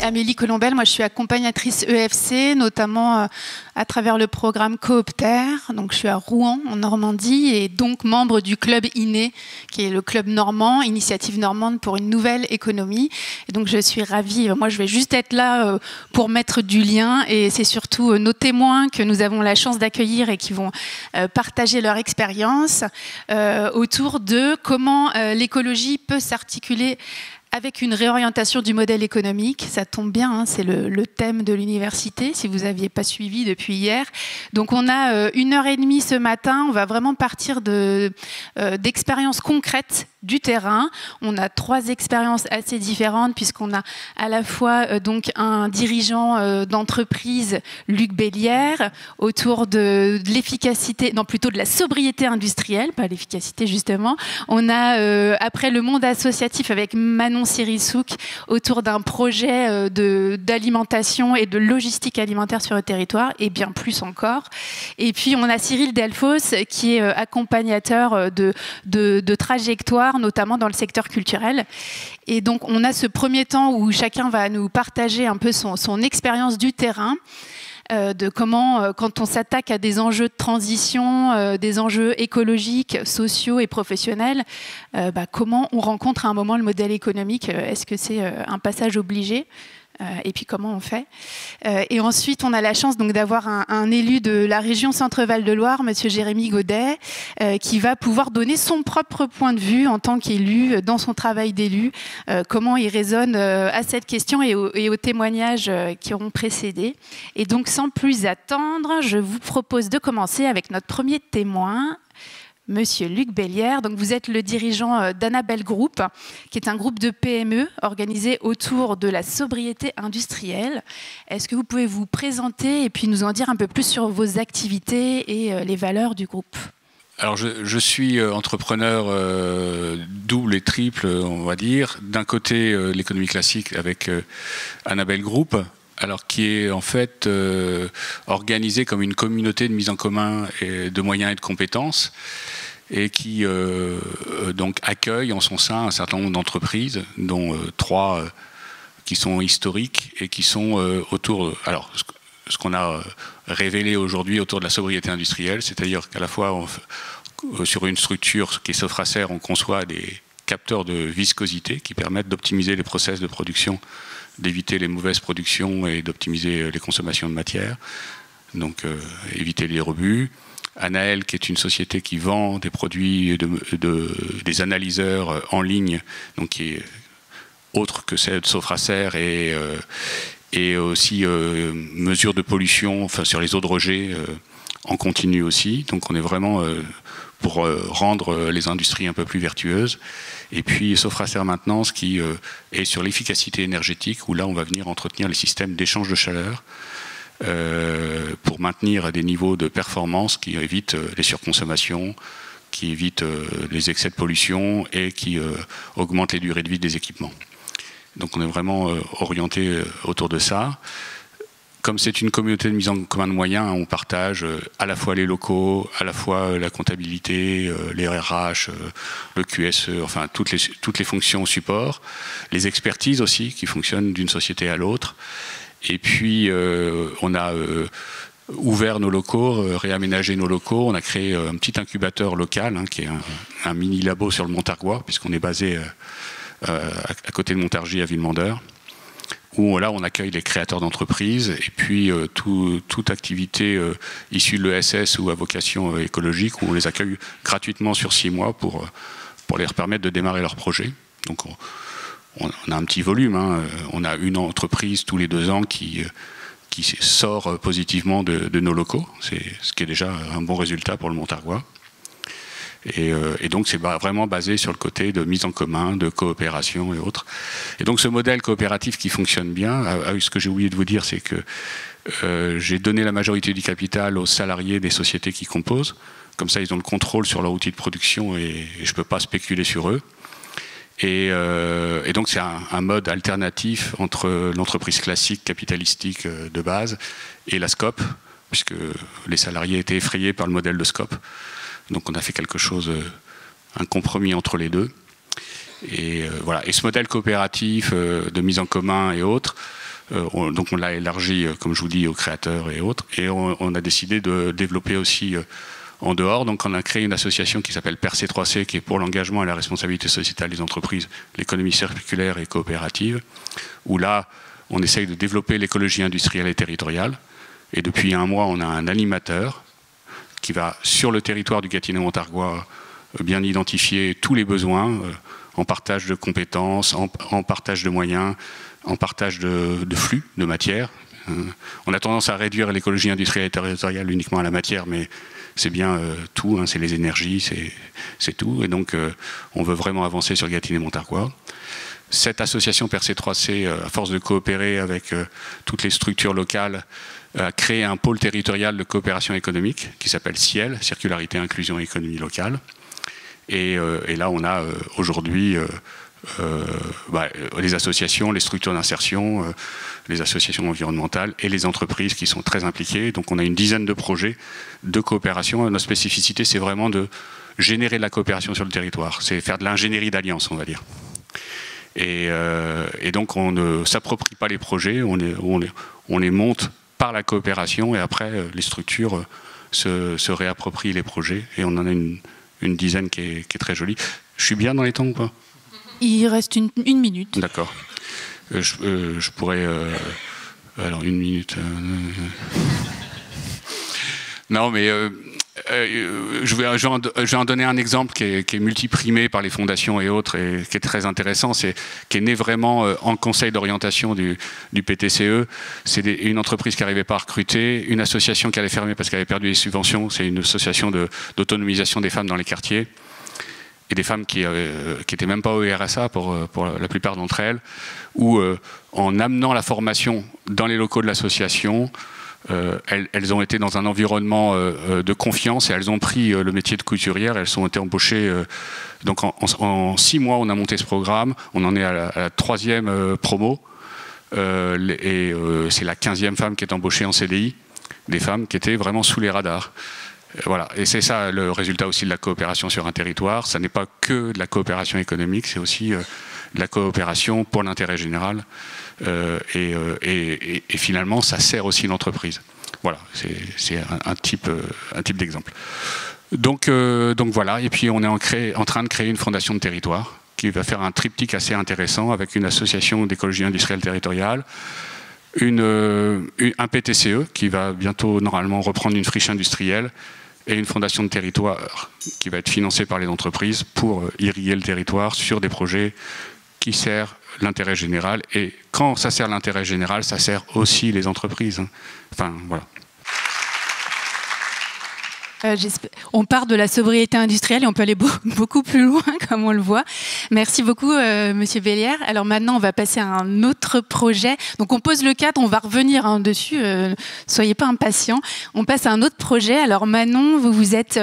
Amélie Colombel, moi je suis accompagnatrice EFC, notamment à travers le programme Coopter. Donc je suis à Rouen, en Normandie, et donc membre du club INE, qui est le club normand, Initiative normande pour une nouvelle économie. Et donc je suis ravie, moi je vais juste être là pour mettre du lien, et c'est surtout nos témoins que nous avons la chance d'accueillir et qui vont partager leur expérience autour de comment l'écologie peut s'articuler avec une réorientation du modèle économique. Ça tombe bien, hein, c'est le thème de l'université, si vous n'aviez pas suivi depuis hier. Donc on a 1h30 ce matin, on va vraiment partir d'expériences concrètes du terrain. On a 3 expériences assez différentes, puisqu'on a à la fois donc un dirigeant d'entreprise, Luc Bellière, autour de l'efficacité, non plutôt de la sobriété industrielle, pas l'efficacité justement. On a après le monde associatif avec Manon Sirissouk autour d'un projet d'alimentation et de logistique alimentaire sur le territoire, et bien plus encore. Et puis on a Cyril Delphos qui est accompagnateur de trajectoires, notamment dans le secteur culturel. Et donc on a ce premier temps où chacun va nous partager un peu son expérience du terrain, de comment, quand on s'attaque à des enjeux de transition, des enjeux écologiques, sociaux et professionnels, comment on rencontre à un moment le modèle économique. Est-ce que c'est un passage obligé ? Et puis comment on fait. Et ensuite, on a la chance donc d'avoir un élu de la région Centre-Val de Loire, Monsieur Jérémy Godet, qui va pouvoir donner son propre point de vue en tant qu'élu, dans son travail d'élu, comment il résonne à cette question et aux témoignages qui auront précédé. Et donc, sans plus attendre, je vous propose de commencer avec notre premier témoin, Monsieur Luc Bellière. Donc vous êtes le dirigeant d'Annabelle Group, qui est un groupe de PME organisé autour de la sobriété industrielle. Est-ce que vous pouvez vous présenter et puis nous en dire un peu plus sur vos activités et les valeurs du groupe ? Alors je suis entrepreneur double et triple, on va dire. D'un côté, l'économie classique avec Annabelle Group, alors qui est en fait organisée comme une communauté de mise en commun de moyens et de compétences, et qui donc accueille en son sein un certain nombre d'entreprises, dont 3 qui sont historiques et qui sont autour... Alors, ce qu'on a révélé aujourd'hui autour de la sobriété industrielle, c'est-à-dire qu'à la fois sur une structure qui est Sofracer, on conçoit des capteurs de viscosité qui permettent d'optimiser les process de production, d'éviter les mauvaises productions et d'optimiser les consommations de matière, donc éviter les rebuts. Anaël, qui est une société qui vend des produits, des analyseurs en ligne, donc qui est autre que celle de Sofracer, et aussi mesure de pollution, enfin sur les eaux de rejet en continu aussi. Donc on est vraiment pour rendre les industries un peu plus vertueuses. Et puis Sofracer Maintenance, qui est sur l'efficacité énergétique, où là on va venir entretenir les systèmes d'échange de chaleur pour maintenir des niveaux de performance qui évitent les surconsommations, qui évitent les excès de pollution et qui augmentent les durées de vie des équipements. Donc on est vraiment orienté autour de ça. Comme c'est une communauté de mise en commun de moyens, on partage à la fois les locaux, à la fois la comptabilité, les RH, le QSE, enfin toutes les fonctions au support, les expertises aussi qui fonctionnent d'une société à l'autre. Et puis on a ouvert nos locaux, réaménagé nos locaux. On a créé un petit incubateur local, qui est un mini labo sur le Montargois, puisqu'on est basé à côté de Montargis à Villemandeur, où là on accueille les créateurs d'entreprises et puis toute activité issue de l'ESS ou à vocation écologique, où on les accueille gratuitement sur 6 mois pour leur permettre de démarrer leur projet. Donc on a un petit volume, on a une entreprise tous les 2 ans qui sort positivement de nos locaux, c'est ce qui est déjà un bon résultat pour le Montargois. Et donc c'est vraiment basé sur le côté de mise en commun, de coopération et autres. Et donc ce modèle coopératif qui fonctionne bien, ce que j'ai oublié de vous dire, c'est que j'ai donné la majorité du capital aux salariés des sociétés qui composent. Comme ça, ils ont le contrôle sur leur outil de production et je ne peux pas spéculer sur eux. Et donc c'est un mode alternatif entre l'entreprise classique capitalistique de base et la SCOP, puisque les salariés étaient effrayés par le modèle de SCOP. Donc on a fait quelque chose, un compromis entre les deux. Et voilà. Et ce modèle coopératif de mise en commun et autres, donc on l'a élargi, comme je vous dis, aux créateurs et autres. Et on a décidé de développer aussi en dehors. Donc on a créé une association qui s'appelle PERC3C, qui est pour l'engagement et la responsabilité sociétale des entreprises, l'économie circulaire et coopérative, où là, on essaye de développer l'écologie industrielle et territoriale. Et depuis un mois, on a un animateur qui va, sur le territoire du Gâtinais-Montargois, bien identifier tous les besoins, en partage de compétences, en partage de moyens, en partage de flux, de matière. On a tendance à réduire l'écologie industrielle et territoriale uniquement à la matière, mais c'est bien tout, c'est les énergies, c'est tout. Et donc, on veut vraiment avancer sur le Gâtinais-Montargois. Cette association PERC3C, à force de coopérer avec toutes les structures locales, a créé un pôle territorial de coopération économique qui s'appelle CIEL, Circularité, Inclusion et Économie Locale. Et là, on a aujourd'hui les associations, les structures d'insertion, les associations environnementales et les entreprises qui sont très impliquées. Donc on a une dizaine de projets de coopération. Notre spécificité, c'est vraiment de générer de la coopération sur le territoire. C'est faire de l'ingénierie d'alliance, on va dire. Et donc on ne s'approprie pas les projets, on les monte par la coopération et après les structures se réapproprient les projets. Et on en a une dizaine qui est très jolie. Je suis bien dans les temps ou pas? Il reste une minute. D'accord. Je pourrais... alors, une minute... Non, mais je vais en donner un exemple qui est multiprimé par les fondations et autres et qui est très intéressant, qui est né vraiment en conseil d'orientation du PTCE. C'est une entreprise qui n'arrivait pas à recruter, une association qui allait fermer parce qu'elle avait perdu les subventions. C'est une association d'autonomisation des femmes dans les quartiers. Et des femmes qui n'étaient même pas au RSA pour la plupart d'entre elles, où en amenant la formation dans les locaux de l'association, elles ont été dans un environnement de confiance et elles ont pris le métier de couturière. Elles ont été embauchées. Donc en 6 mois, on a monté ce programme. On en est à la 3e promo. Et c'est la 15e femme qui est embauchée en CDI. Des femmes qui étaient vraiment sous les radars. Voilà, et c'est ça le résultat aussi de la coopération sur un territoire. Ça n'est pas que de la coopération économique, c'est aussi de la coopération pour l'intérêt général. Et finalement, ça sert aussi l'entreprise. Voilà, c'est un type d'exemple. Donc voilà, et puis on est en train de créer une fondation de territoire qui va faire un triptyque assez intéressant avec une association d'écologie industrielle territoriale, un PTCE qui va bientôt normalement reprendre une friche industrielle et une fondation de territoire qui va être financée par les entreprises pour irriguer le territoire sur des projets qui servent l'intérêt général. Et quand ça sert l'intérêt général, ça sert aussi les entreprises. Enfin, voilà. On part de la sobriété industrielle et on peut aller beaucoup plus loin, comme on le voit. Merci beaucoup, Monsieur Bellière. Alors maintenant, on va passer à un autre projet. Donc on pose le cadre, on va revenir dessus. Soyez pas impatients. On passe à un autre projet. Alors Manon, vous êtes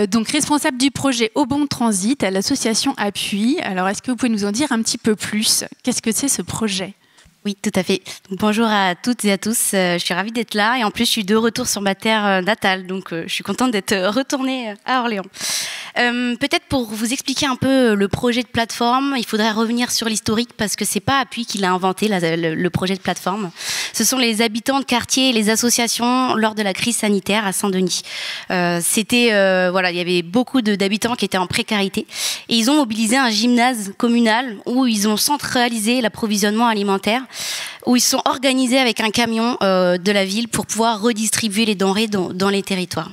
donc responsable du projet Au Bon Transit à l'association Appui. Alors est-ce que vous pouvez nous en dire un petit peu plus? Qu'est-ce que c'est ce projet? Oui, tout à fait. Donc, bonjour à toutes et à tous. Je suis ravie d'être là et en plus, je suis de retour sur ma terre natale. Donc, je suis contente d'être retournée à Orléans. Peut-être pour vous expliquer un peu le projet de plateforme, il faudrait revenir sur l'historique parce que c'est pas Appui qui l'a inventé, le projet de plateforme. Ce sont les habitants de quartier et les associations lors de la crise sanitaire à Saint-Denis. Voilà, il y avait beaucoup d'habitants qui étaient en précarité et ils ont mobilisé un gymnase communal où ils ont centralisé l'approvisionnement alimentaire, où ils sont organisés avec un camion de la ville pour pouvoir redistribuer les denrées dans les territoires.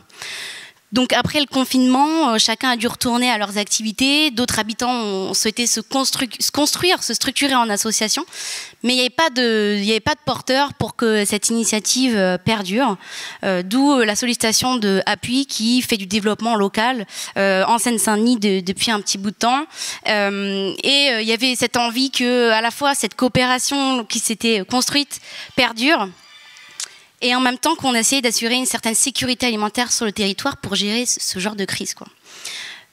Donc après le confinement, chacun a dû retourner à leurs activités. D'autres habitants ont souhaité se structurer en association, mais il n'y avait pas de porteur pour que cette initiative perdure. D'où la sollicitation de Appui qui fait du développement local en Seine-Saint-Denis depuis un petit bout de temps. Et il y avait cette envie que, à la fois, cette coopération qui s'était construite perdure. Et en même temps qu'on essayait d'assurer une certaine sécurité alimentaire sur le territoire pour gérer ce genre de crise, quoi.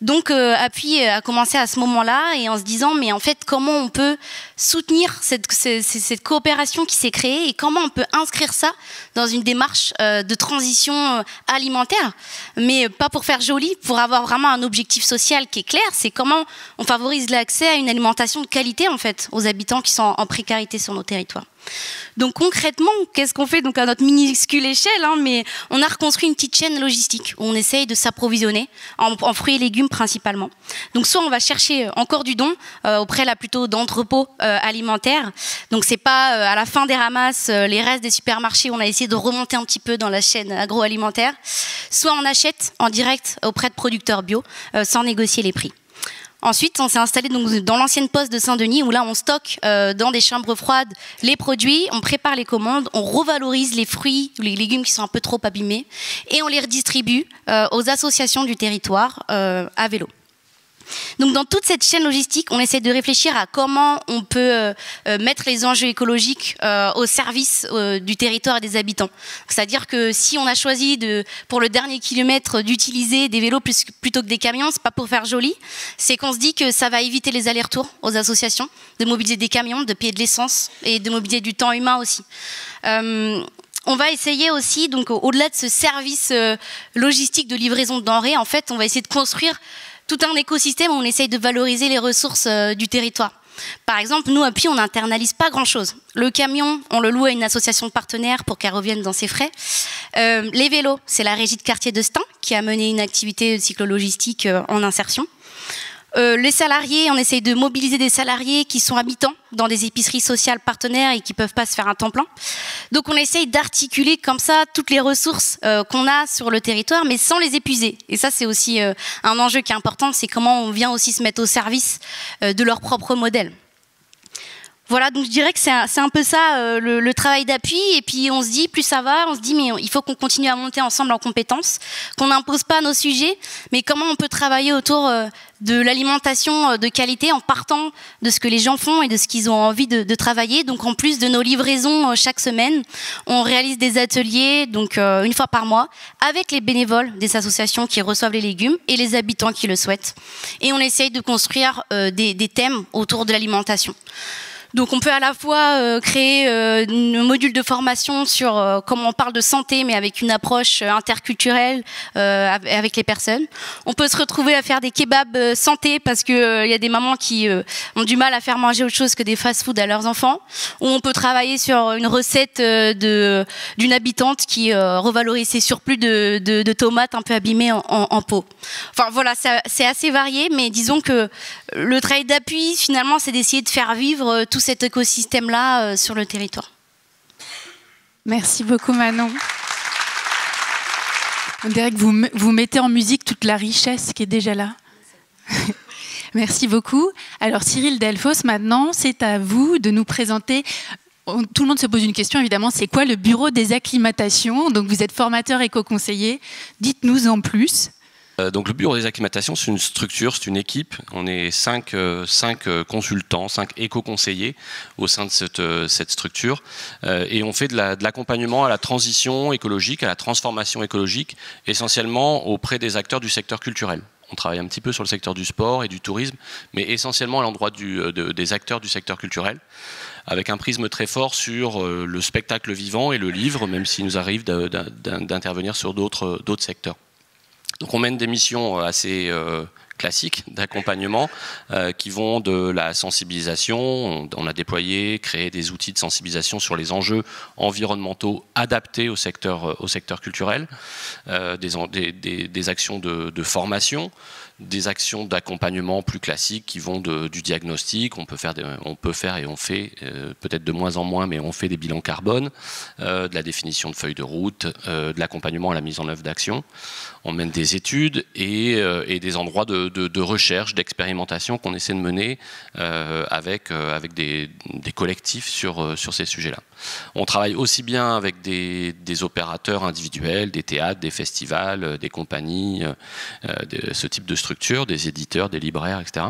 Donc Appui a commencé à ce moment-là et en se disant mais en fait comment on peut soutenir cette coopération qui s'est créée et comment on peut inscrire ça dans une démarche de transition alimentaire, mais pas pour faire joli, pour avoir vraiment un objectif social qui est clair, c'est comment on favorise l'accès à une alimentation de qualité en fait aux habitants qui sont en précarité sur nos territoires. Donc concrètement, qu'est-ce qu'on fait donc à notre minuscule échelle, hein, mais on a reconstruit une petite chaîne logistique où on essaye de s'approvisionner en fruits et légumes principalement. Donc soit on va chercher encore du don auprès là plutôt d'entrepôts alimentaires. Donc c'est pas à la fin des ramasses les restes des supermarchés, on a essayé de remonter un petit peu dans la chaîne agroalimentaire. Soit on achète en direct auprès de producteurs bio sans négocier les prix. Ensuite, on s'est installé donc dans l'ancienne poste de Saint-Denis où là, on stocke dans des chambres froides les produits, on prépare les commandes, on revalorise les fruits ou les légumes qui sont un peu trop abîmés et on les redistribue aux associations du territoire à vélo. Donc dans toute cette chaîne logistique, on essaie de réfléchir à comment on peut mettre les enjeux écologiques au service du territoire et des habitants. C'est-à-dire que si on a choisi pour le dernier kilomètre d'utiliser des vélos plutôt que des camions, c'est pas pour faire joli, c'est qu'on se dit que ça va éviter les allers-retours aux associations, de mobiliser des camions, de payer de l'essence et de mobiliser du temps humain aussi. On va essayer aussi, donc au-delà de ce service logistique de livraison de denrées, en fait, on va essayer de construire tout un écosystème où on essaye de valoriser les ressources du territoire. Par exemple, nous, à Puy, on n'internalise pas grand-chose. Le camion, on le loue à une association de partenaires pour qu'elle revienne dans ses frais. Les vélos, c'est la régie de quartier de Stein qui a mené une activité cyclo-logistique en insertion. Les salariés, on essaye de mobiliser des salariés qui sont habitants dans des épiceries sociales partenaires et qui ne peuvent pas se faire un temps plein. Donc on essaye d'articuler comme ça toutes les ressources qu'on a sur le territoire, mais sans les épuiser. Et ça, c'est aussi un enjeu qui est important, c'est comment on vient aussi se mettre au service de leur propre modèle. Voilà, donc je dirais que c'est un peu ça le travail d'appui. Et puis on se dit, plus ça va, on se dit mais il faut qu'on continue à monter ensemble en compétences, qu'on n'impose pas nos sujets, mais comment on peut travailler autour de l'alimentation de qualité en partant de ce que les gens font et de ce qu'ils ont envie de travailler. Donc en plus de nos livraisons chaque semaine, on réalise des ateliers donc une fois par mois avec les bénévoles des associations qui reçoivent les légumes et les habitants qui le souhaitent. Et on essaye de construire des thèmes autour de l'alimentation. Donc on peut à la fois créer un module de formation sur comment on parle de santé, mais avec une approche interculturelle avec les personnes. On peut se retrouver à faire des kebabs santé parce qu'il y a des mamans qui ont du mal à faire manger autre chose que des fast-food à leurs enfants. Ou on peut travailler sur une recette d'une habitante qui revalorise ses surplus de tomates un peu abîmées en pot. Enfin voilà, c'est assez varié, mais disons que le travail d'appui, finalement, c'est d'essayer de faire vivre tout cet écosystème-là sur le territoire. Merci beaucoup Manon. On dirait que vous mettez en musique toute la richesse qui est déjà là. Merci beaucoup. Alors Cyril Delphos, maintenant, c'est à vous de nous présenter. Tout le monde se pose une question, évidemment, c'est quoi le bureau des acclimatations? Donc vous êtes formateur éco-conseiller. Dites-nous en plus. Donc le bureau des acclimatations, c'est une structure, c'est une équipe. On est 5 consultants, 5 éco-conseillers au sein de cette structure. Et on fait de l'accompagnement à la transition écologique, à la transformation écologique, essentiellement auprès des acteurs du secteur culturel. On travaille un petit peu sur le secteur du sport et du tourisme, mais essentiellement à l'endroit des acteurs du secteur culturel, avec un prisme très fort sur le spectacle vivant et le livre, même s'il nous arrive d'intervenir sur d'autres secteurs. Donc on mène des missions assez classiques d'accompagnement qui vont de la sensibilisation. On a déployé, créé des outils de sensibilisation sur les enjeux environnementaux adaptés au secteur culturel, des actions de formation, des actions d'accompagnement plus classiques qui vont du diagnostic. On peut faire et on fait, peut-être de moins en moins, mais on fait des bilans carbone, de la définition de feuilles de route, de l'accompagnement à la mise en œuvre d'actions. On mène des études et des endroits de recherche, d'expérimentation qu'on essaie de mener avec des collectifs sur ces sujets-là. On travaille aussi bien avec des opérateurs individuels, des théâtres, des festivals, des compagnies, ce type de structures, des éditeurs, des libraires, etc.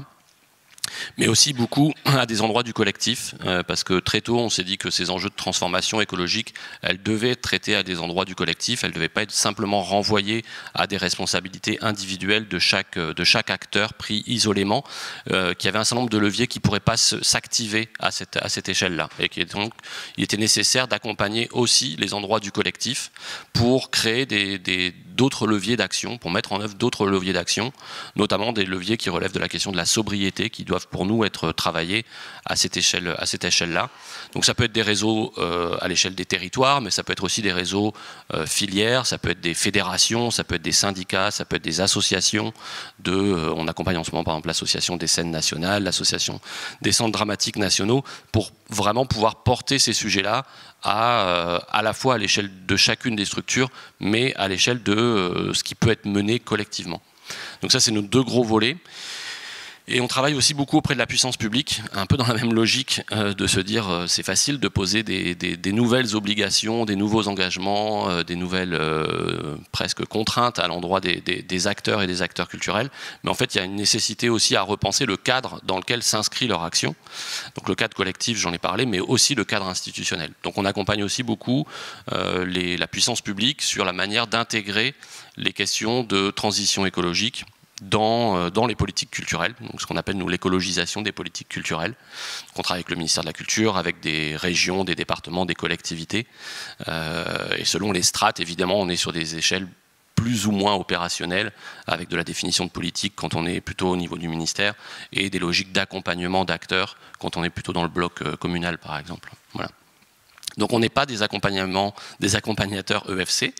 Mais aussi beaucoup à des endroits du collectif, parce que très tôt on s'est dit que ces enjeux de transformation écologique, elles devaient être traités à des endroits du collectif, elles ne devaient pas être simplement renvoyées à des responsabilités individuelles de chaque acteur pris isolément, qui avait un certain nombre de leviers qui ne pourraient pas s'activer à cette échelle-là. Et donc il était nécessaire d'accompagner aussi les endroits du collectif pour créer d'autres leviers d'action, pour mettre en œuvre d'autres leviers d'action, notamment des leviers qui relèvent de la question de la sobriété, qui doivent pour nous être travaillé à cette échelle-là. Donc ça peut être des réseaux à l'échelle des territoires, mais ça peut être aussi des réseaux filières, ça peut être des fédérations, ça peut être des syndicats, ça peut être des associations. On accompagne en ce moment par exemple l'association des scènes nationales, l'association des centres dramatiques nationaux, pour vraiment pouvoir porter ces sujets-là à la fois à l'échelle de chacune des structures, mais à l'échelle de ce qui peut être mené collectivement. Donc ça, c'est nos deux gros volets. Et on travaille aussi beaucoup auprès de la puissance publique, un peu dans la même logique de se dire c'est facile de poser des nouvelles obligations, des nouveaux engagements, des nouvelles presque contraintes à l'endroit des acteurs et des acteurs culturels. Mais en fait, il y a une nécessité aussi à repenser le cadre dans lequel s'inscrit leur action. Donc le cadre collectif, j'en ai parlé, mais aussi le cadre institutionnel. Donc on accompagne aussi beaucoup la puissance publique sur la manière d'intégrer les questions de transition écologique dans les politiques culturelles, donc ce qu'on appelle nous l'écologisation des politiques culturelles. Donc on travaille avec le ministère de la Culture, avec des régions, des départements, des collectivités, et selon les strates, évidemment, on est sur des échelles plus ou moins opérationnelles, avec de la définition de politique quand on est plutôt au niveau du ministère, et des logiques d'accompagnement d'acteurs quand on est plutôt dans le bloc communal, par exemple. Voilà. Donc on n'est pas des accompagnateurs EFC,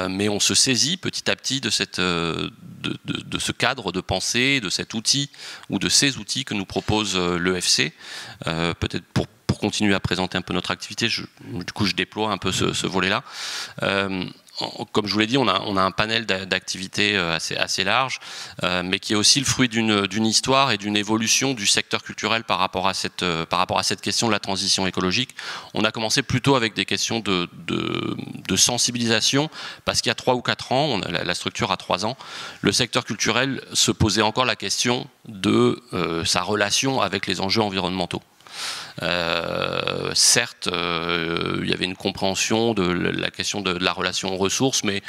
mais on se saisit petit à petit de ce cadre de pensée, de cet outil ou de ces outils que nous propose l'EFC. Peut-être pour continuer à présenter un peu notre activité, du coup je déploie un peu ce volet-là. Comme je vous l'ai dit, on a un panel d'activités assez large, mais qui est aussi le fruit d'une histoire et d'une évolution du secteur culturel par rapport à cette question de la transition écologique. On a commencé plutôt avec des questions de sensibilisation, parce qu'il y a 3 ou 4 ans, la structure a 3 ans, le secteur culturel se posait encore la question de sa relation avec les enjeux environnementaux. Certes, il y avait une compréhension de la question de la relation aux ressources, mais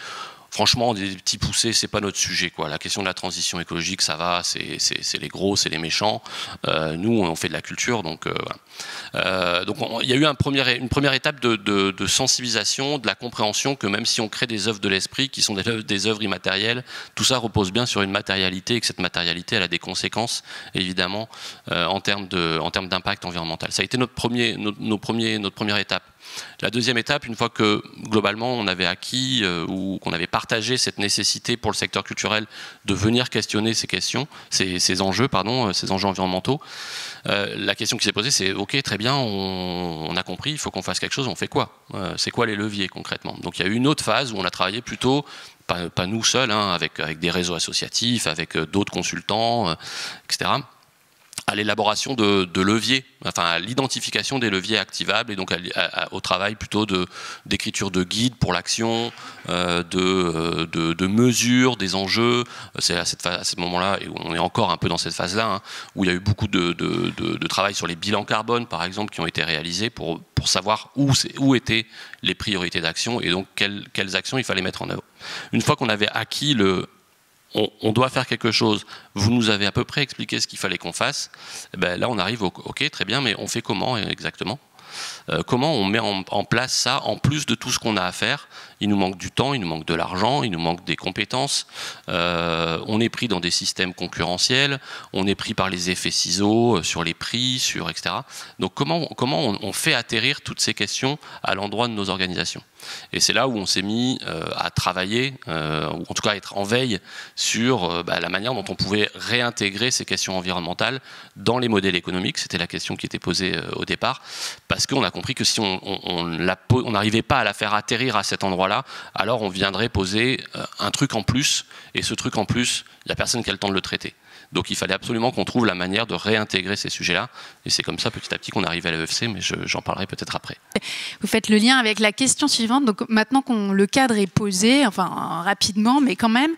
franchement, des petits poussés, c'est pas notre sujet, quoi. La question de la transition écologique, ça va, c'est les gros, c'est les méchants. Nous, on fait de la culture, donc voilà. Donc il y a eu une première étape de sensibilisation, de la compréhension que même si on crée des œuvres de l'esprit, qui sont des œuvres immatérielles, tout ça repose bien sur une matérialité, et que cette matérialité, elle a des conséquences, évidemment, en termes d'impact environnemental. Ça a été notre première étape. La deuxième étape, une fois que globalement on avait acquis ou qu'on avait partagé cette nécessité pour le secteur culturel de venir questionner ces enjeux environnementaux, la question qui s'est posée, c'est ok, très bien, on a compris, il faut qu'on fasse quelque chose, on fait quoi? C'est quoi les leviers concrètement? Donc il y a eu une autre phase où on a travaillé plutôt, pas nous seuls, hein, avec des réseaux associatifs, avec d'autres consultants, etc., à l'élaboration de leviers, enfin à l'identification des leviers activables, et donc au travail plutôt d'écriture de guides pour l'action, de mesures des enjeux. C'est à ce moment-là, et on est encore un peu dans cette phase-là, hein, où il y a eu beaucoup de travail sur les bilans carbone, par exemple, qui ont été réalisés pour savoir où étaient les priorités d'action, et donc quelles actions il fallait mettre en œuvre. Une fois qu'on avait acquis on doit faire quelque chose, vous nous avez à peu près expliqué ce qu'il fallait qu'on fasse, et ben là on arrive ok, très bien, mais on fait comment exactement? Comment on met en place ça, en plus de tout ce qu'on a à faire? Il nous manque du temps, il nous manque de l'argent, il nous manque des compétences, on est pris dans des systèmes concurrentiels, on est pris par les effets ciseaux sur les prix, etc. Donc comment on fait atterrir toutes ces questions à l'endroit de nos organisations? Et c'est là où on s'est mis à travailler, ou en tout cas à être en veille sur la manière dont on pouvait réintégrer ces questions environnementales dans les modèles économiques. C'était la question qui était posée au départ, parce qu'on a compris que si on n'arrivait pas à la faire atterrir à cet endroit-là, alors on viendrait poser un truc en plus, et ce truc en plus, il n'y a personne qui a le temps de le traiter. Donc il fallait absolument qu'on trouve la manière de réintégrer ces sujets-là. Et c'est comme ça, petit à petit, qu'on arrive à l'EFC, mais j'en parlerai peut-être après. Vous faites le lien avec la question suivante. Donc maintenant que le cadre est posé, enfin rapidement, mais quand même,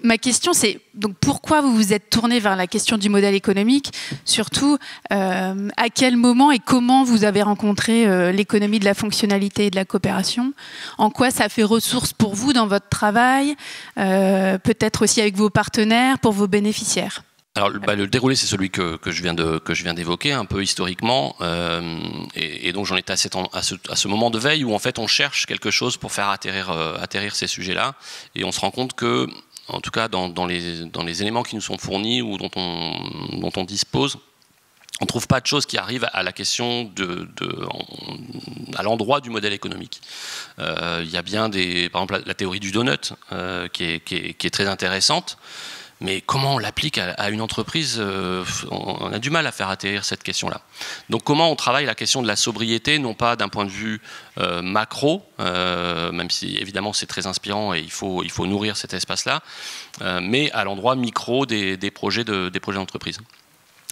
ma question c'est donc pourquoi vous vous êtes tourné vers la question du modèle économique? Surtout, à quel moment et comment vous avez rencontré l'économie de la fonctionnalité et de la coopération? En quoi ça fait ressource pour vous dans votre travail? Peut-être aussi avec vos partenaires, pour vos bénéficiaires. Alors le déroulé, c'est celui que je viens d'évoquer un peu historiquement, et donc j'en étais à ce moment de veille où en fait on cherche quelque chose pour faire atterrir ces sujets-là, et on se rend compte que en tout cas dans les éléments qui nous sont fournis ou dont on dispose, on ne trouve pas de choses qui arrivent à la question à l'endroit du modèle économique. Il y a bien par exemple la théorie du donut qui est très intéressante, mais comment on l'applique à une entreprise, on a du mal à faire atterrir cette question-là. Donc comment on travaille la question de la sobriété, non pas d'un point de vue macro, même si évidemment c'est très inspirant et il faut nourrir cet espace-là, mais à l'endroit micro des projets d'entreprise.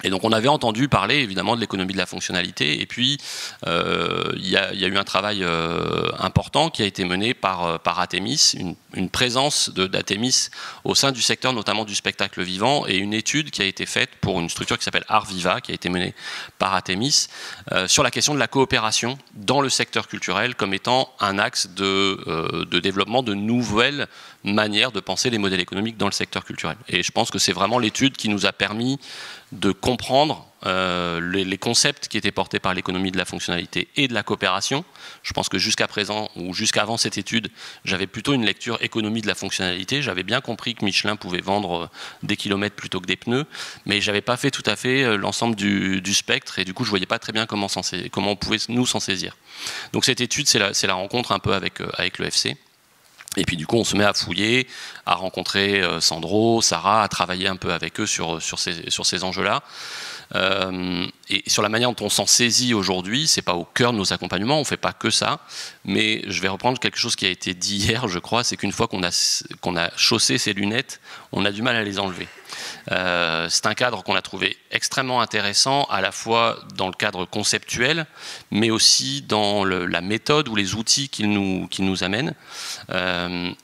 Et donc on avait entendu parler évidemment de l'économie de la fonctionnalité, et puis il y a eu un travail important qui a été mené par Athemis, une présence d'Athemis au sein du secteur notamment du spectacle vivant, et une étude qui a été faite pour une structure qui s'appelle Arviva, qui a été menée par Athemis, sur la question de la coopération dans le secteur culturel comme étant un axe de développement de nouvelles manières de penser les modèles économiques dans le secteur culturel. Et je pense que c'est vraiment l'étude qui nous a permis de comprendre les concepts qui étaient portés par l'économie de la fonctionnalité et de la coopération. Je pense que jusqu'à présent, ou jusqu'avant cette étude, j'avais plutôt une lecture économie de la fonctionnalité. J'avais bien compris que Michelin pouvait vendre des kilomètres plutôt que des pneus, mais je n'avais pas fait tout à fait l'ensemble du spectre, et du coup je ne voyais pas très bien comment on pouvait nous s'en saisir. Donc cette étude, c'est la rencontre un peu avec l'EFC. Et puis du coup, on se met à fouiller, à rencontrer Sandro, Sarah, à travailler un peu avec eux sur ces enjeux-là. Et sur la manière dont on s'en saisit aujourd'hui, c'est pas au cœur de nos accompagnements, on fait pas que ça. Mais je vais reprendre quelque chose qui a été dit hier, je crois, c'est qu'une fois qu'on a chaussé ces lunettes, on a du mal à les enlever. C'est un cadre qu'on a trouvé extrêmement intéressant, à la fois dans le cadre conceptuel, mais aussi dans la méthode ou les outils qu'il nous amène.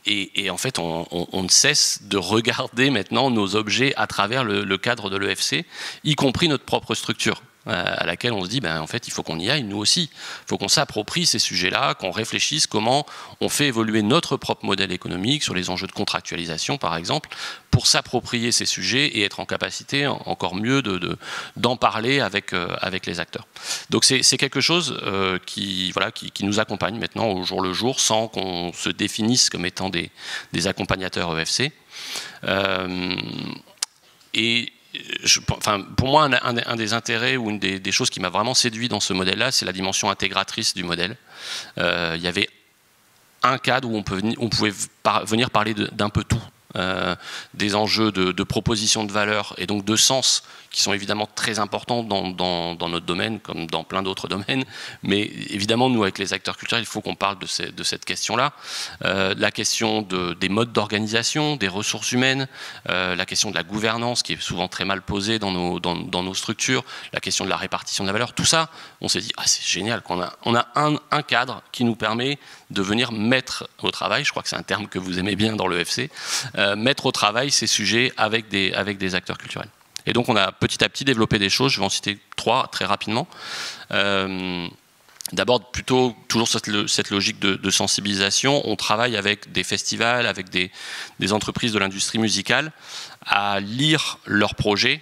Et en fait, on ne cesse de regarder maintenant nos objets à travers le cadre de l'EFC, y compris notre propre structure, à laquelle on se dit, en fait, il faut qu'on y aille, nous aussi. Il faut qu'on s'approprie ces sujets-là, qu'on réfléchisse comment on fait évoluer notre propre modèle économique sur les enjeux de contractualisation, par exemple, pour s'approprier ces sujets et être en capacité, encore mieux, d'en parler avec les acteurs. Donc c'est quelque chose qui nous accompagne maintenant au jour le jour, sans qu'on se définisse comme étant des accompagnateurs EFC. Pour moi, un des intérêts ou une des choses qui m'a vraiment séduit dans ce modèle-là, c'est la dimension intégratrice du modèle. Il y avait un cadre où on pouvait venir parler d'un peu tout. Des enjeux de proposition de valeur et donc de sens qui sont évidemment très importants dans notre domaine comme dans plein d'autres domaines, mais évidemment nous avec les acteurs culturels il faut qu'on parle de cette question-là, la question des modes d'organisation, des ressources humaines, la question de la gouvernance qui est souvent très mal posée dans nos structures, la question de la répartition de la valeur, tout ça on s'est dit c'est génial qu'on a un cadre qui nous permet de venir mettre au travail, je crois que c'est un terme que vous aimez bien dans l'EFC, mettre au travail ces sujets avec des acteurs culturels. Et donc on a petit à petit développé des choses, je vais en citer 3 très rapidement. D'abord, plutôt toujours cette logique de sensibilisation, on travaille avec des festivals, avec des entreprises de l'industrie musicale, à lire leurs projets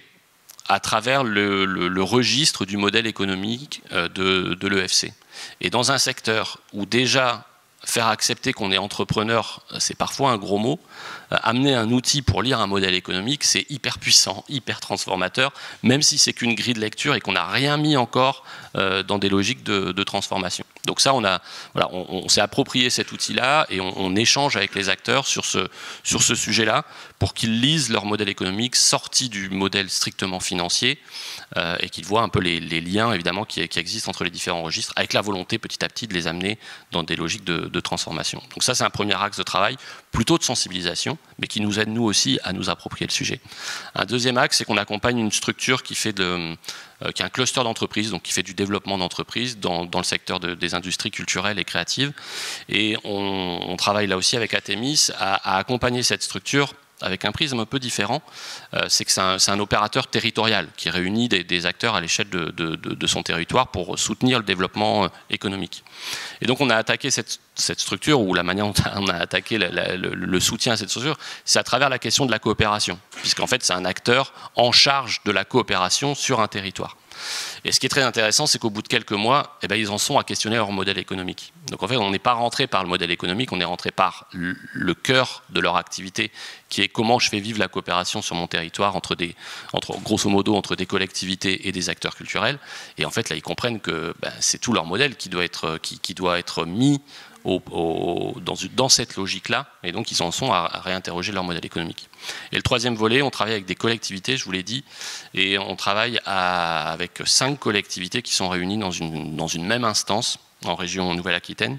à travers le registre du modèle économique de l'EFC. Et dans un secteur où déjà faire accepter qu'on est entrepreneur, c'est parfois un gros mot. Amener un outil pour lire un modèle économique, c'est hyper puissant, hyper transformateur, même si c'est qu'une grille de lecture et qu'on n'a rien mis encore dans des logiques de transformation. Donc ça, on s'est approprié cet outil-là et on échange avec les acteurs sur ce sujet-là pour qu'ils lisent leur modèle économique sorti du modèle strictement financier et qu'ils voient un peu les liens évidemment qui existent entre les différents registres, avec la volonté petit à petit de les amener dans des logiques de transformation. Donc ça, c'est un premier axe de travail, plutôt de sensibilisation, mais qui nous aide nous aussi à nous approprier le sujet. Un deuxième axe, c'est qu'on accompagne une structure qui est un cluster d'entreprises, donc qui fait du développement d'entreprises dans le secteur des industries culturelles et créatives. Et on travaille là aussi avec Athemis à accompagner cette structure avec un prisme un peu différent. C'est que c'est un opérateur territorial qui réunit des acteurs à l'échelle de son territoire pour soutenir le développement économique. Et donc on a attaqué cette structure, ou la manière dont on a attaqué le soutien à cette structure, c'est à travers la question de la coopération, puisqu'en fait c'est un acteur en charge de la coopération sur un territoire. Et ce qui est très intéressant, c'est qu'au bout de quelques mois, eh ben, ils en sont à questionner leur modèle économique. Donc en fait, on n'est pas rentré par le modèle économique, on est rentré par le cœur de leur activité, qui est comment je fais vivre la coopération sur mon territoire grosso modo entre des collectivités et des acteurs culturels. Et en fait, là, ils comprennent que c'est tout leur modèle qui doit être mis dans cette logique-là, et donc ils en sont à réinterroger leur modèle économique. Et le troisième volet, on travaille avec des collectivités, je vous l'ai dit, et on travaille avec 5 collectivités qui sont réunies dans une même instance en région Nouvelle-Aquitaine.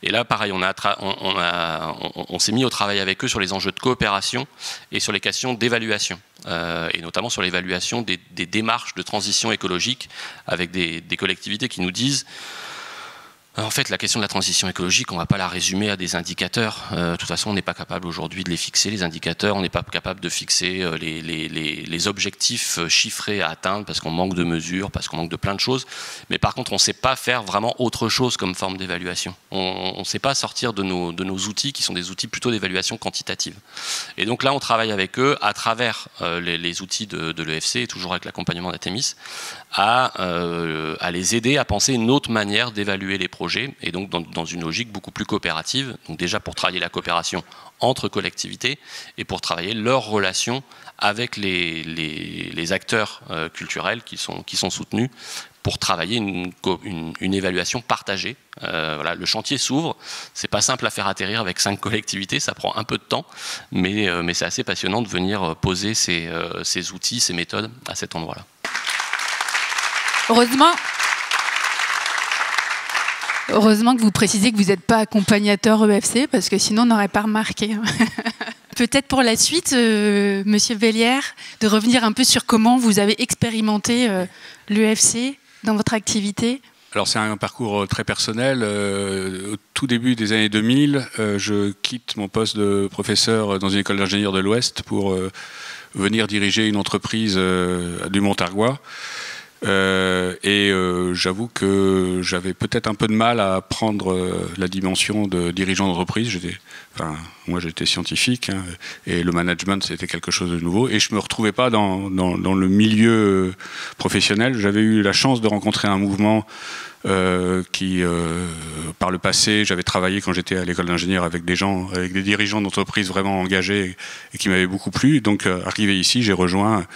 Et là, pareil, on s'est mis au travail avec eux sur les enjeux de coopération et sur les questions d'évaluation, et notamment sur l'évaluation des démarches de transition écologique avec des collectivités qui nous disent en fait, la question de la transition écologique, on ne va pas la résumer à des indicateurs. De toute façon, on n'est pas capable aujourd'hui de les fixer, les indicateurs. On n'est pas capable de fixer les objectifs chiffrés à atteindre parce qu'on manque de mesures, parce qu'on manque de plein de choses. Mais par contre, on ne sait pas faire vraiment autre chose comme forme d'évaluation. On ne sait pas sortir de nos outils qui sont des outils plutôt d'évaluation quantitative. Et donc là, on travaille avec eux à travers les outils de l'EFC et toujours avec l'accompagnement d'Artemis à les aider à penser une autre manière d'évaluer les projets, et donc dans une logique beaucoup plus coopérative, donc déjà pour travailler la coopération entre collectivités et pour travailler leur relation avec les acteurs culturels qui sont soutenus pour travailler une évaluation partagée. Voilà, le chantier s'ouvre, c'est pas simple à faire atterrir avec 5 collectivités, ça prend un peu de temps, mais c'est assez passionnant de venir poser ces outils, ces méthodes à cet endroit-là. Heureusement que vous précisez que vous n'êtes pas accompagnateur EFC, parce que sinon on n'aurait pas remarqué. Peut-être pour la suite, Monsieur Bellière, de revenir un peu sur comment vous avez expérimenté l'EFC dans votre activité. Alors c'est un parcours très personnel. Au tout début des années 2000, je quitte mon poste de professeur dans une école d'ingénieurs de l'Ouest pour venir diriger une entreprise du Montargois. J'avoue que j'avais peut-être un peu de mal à prendre la dimension de dirigeant d'entreprise. Moi j'étais scientifique, hein, et le management c'était quelque chose de nouveau, et je me retrouvais pas dans le milieu professionnel. J'avais eu la chance de rencontrer un mouvement qui, par le passé, j'avais travaillé quand j'étais à l'école d'ingénieur avec des dirigeants d'entreprises vraiment engagés et qui m'avaient beaucoup plu. Donc arrivé ici, j'ai rejoint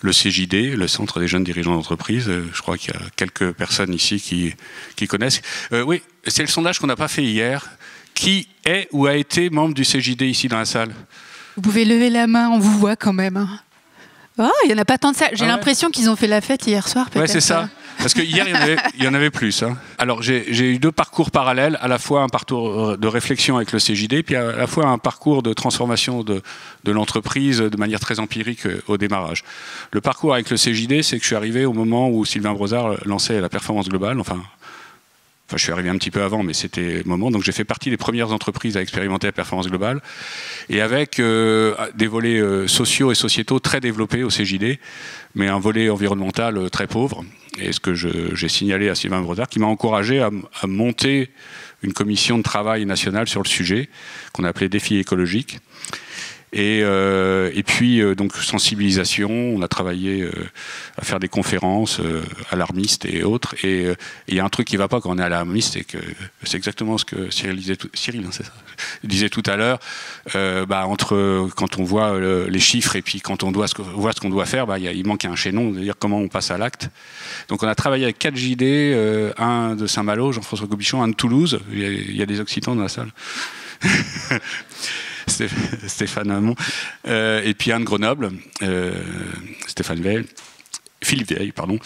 le CJD, le Centre des jeunes dirigeants d'entreprise. Je crois qu'il y a quelques personnes ici qui connaissent. Oui, c'est le sondage qu'on n'a pas fait hier. Qui est ou a été membre du CJD ici dans la salle? Vous pouvez lever la main, on vous voit quand même. Oh, il n'y en a pas tant de ça. J'ai l'impression qu'ils ont fait la fête hier soir, peut-être. Oui, c'est ça. Parce que hier, il y en avait plus. Hein. Alors, j'ai eu 2 parcours parallèles, à la fois un parcours de réflexion avec le CJD, puis à la fois un parcours de transformation de l'entreprise de manière très empirique au démarrage. Le parcours avec le CJD, c'est que je suis arrivé au moment où Sylvain Brozard lançait la performance globale, Enfin, je suis arrivé un petit peu avant, mais c'était le moment. Donc, j'ai fait partie des premières entreprises à expérimenter la performance globale. Et avec des volets sociaux et sociétaux très développés au CJD, mais un volet environnemental très pauvre. Et ce que j'ai signalé à Sylvain Brozard, qui m'a encouragé à monter une commission de travail nationale sur le sujet, qu'on a appelé Défi écologique. Et puis, donc, sensibilisation, on a travaillé à faire des conférences alarmistes et autres. Et il y a un truc qui ne va pas quand on est alarmiste, c'est que c'est exactement ce que Cyril disait tout à l'heure. Entre quand on voit les chiffres et puis quand on voit ce qu'on doit faire, il manque un chaînon, c'est-à-dire comment on passe à l'acte. Donc on a travaillé avec 4 JD, un de Saint-Malo, Jean-François Gobichon, un de Toulouse. Il y a des Occitans dans la salle. Stéphane Hamon, et puis un de Grenoble, Philippe Veil, pardon.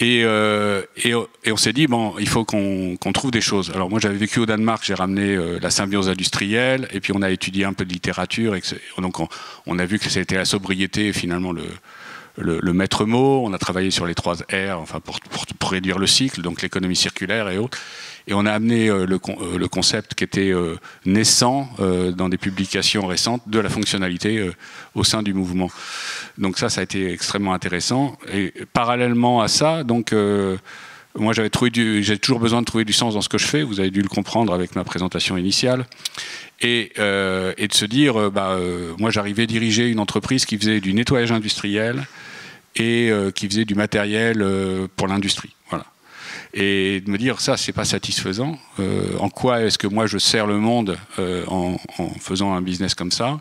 Et on s'est dit, bon, il faut qu'on trouve des choses. Alors moi, j'avais vécu au Danemark, j'ai ramené la symbiose industrielle, et puis on a étudié un peu de littérature, et donc on a vu que c'était la sobriété, finalement, le maître mot. On a travaillé sur les 3 R, enfin pour réduire le cycle, donc l'économie circulaire et autres. Et on a amené le concept qui était naissant dans des publications récentes de la fonctionnalité au sein du mouvement. Donc ça a été extrêmement intéressant. Et parallèlement à ça, donc moi j'ai toujours besoin de trouver du sens dans ce que je fais. Vous avez dû le comprendre avec ma présentation initiale. Et de se dire, moi j'arrivais diriger une entreprise qui faisait du nettoyage industriel et qui faisaient du matériel pour l'industrie. Voilà. Et de me dire, ça, c'est pas satisfaisant. En quoi est-ce que moi, je sers le monde en faisant un business comme ça?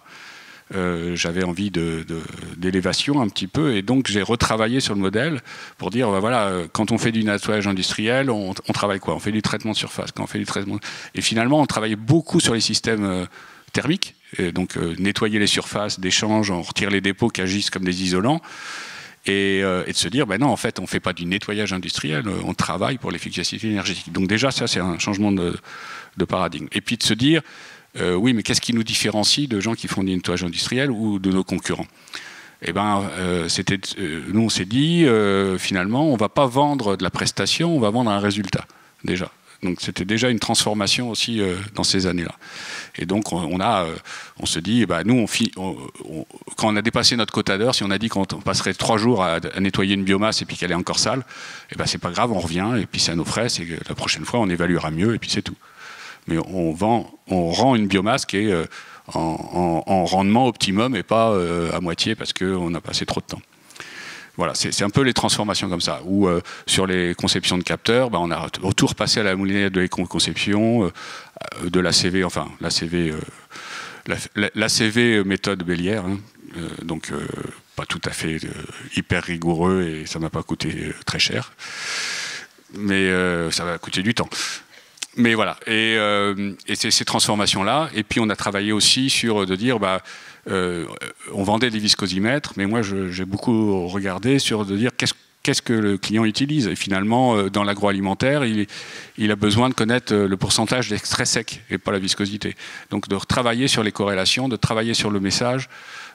J'avais envie d'élévation un petit peu, et donc j'ai retravaillé sur le modèle pour dire, bah voilà, quand on fait du nettoyage industriel, on travaille quoi? On fait du traitement de surface. Quand on fait du traitement... Et finalement, on travaillait beaucoup sur les systèmes thermiques, et donc nettoyer les surfaces d'échange, on retire les dépôts qui agissent comme des isolants, et de se dire, ben non, en fait, on ne fait pas du nettoyage industriel, on travaille pour l'efficacité énergétique. Donc déjà, ça, c'est un changement de paradigme. Et puis de se dire, oui, mais qu'est-ce qui nous différencie de gens qui font du nettoyage industriel ou de nos concurrents? Eh ben, nous, on s'est dit, finalement, on ne va pas vendre de la prestation, on va vendre un résultat, déjà. Donc c'était déjà une transformation aussi dans ces années-là. Et donc on se dit, bah, nous, quand on a dépassé notre quota d'heures, si on a dit qu'on passerait 3 jours à nettoyer une biomasse et puis qu'elle est encore sale, eh ben, c'est pas grave, on revient, et puis c'est à nos frais, c'est que la prochaine fois, on évaluera mieux, et puis c'est tout. Mais on rend une biomasse qui est en rendement optimum et pas à moitié parce qu'on a passé trop de temps. Voilà, c'est un peu les transformations comme ça. Ou sur les conceptions de capteurs, on a autour passé à la moulinette de l'éco-conception, de l'ACV, enfin l'ACV méthode Bélière, hein, donc pas tout à fait hyper rigoureux, et ça m'a pas coûté très cher, mais ça va coûter du temps. Mais voilà, et c'est ces transformations-là. Et puis on a travaillé aussi sur de dire, on vendait des viscosimètres, mais moi j'ai beaucoup regardé sur de dire qu'est-ce que le client utilise. Et finalement, dans l'agroalimentaire, il a besoin de connaître le pourcentage d'extrait sec et pas la viscosité. Donc de retravailler sur les corrélations, de travailler sur le message,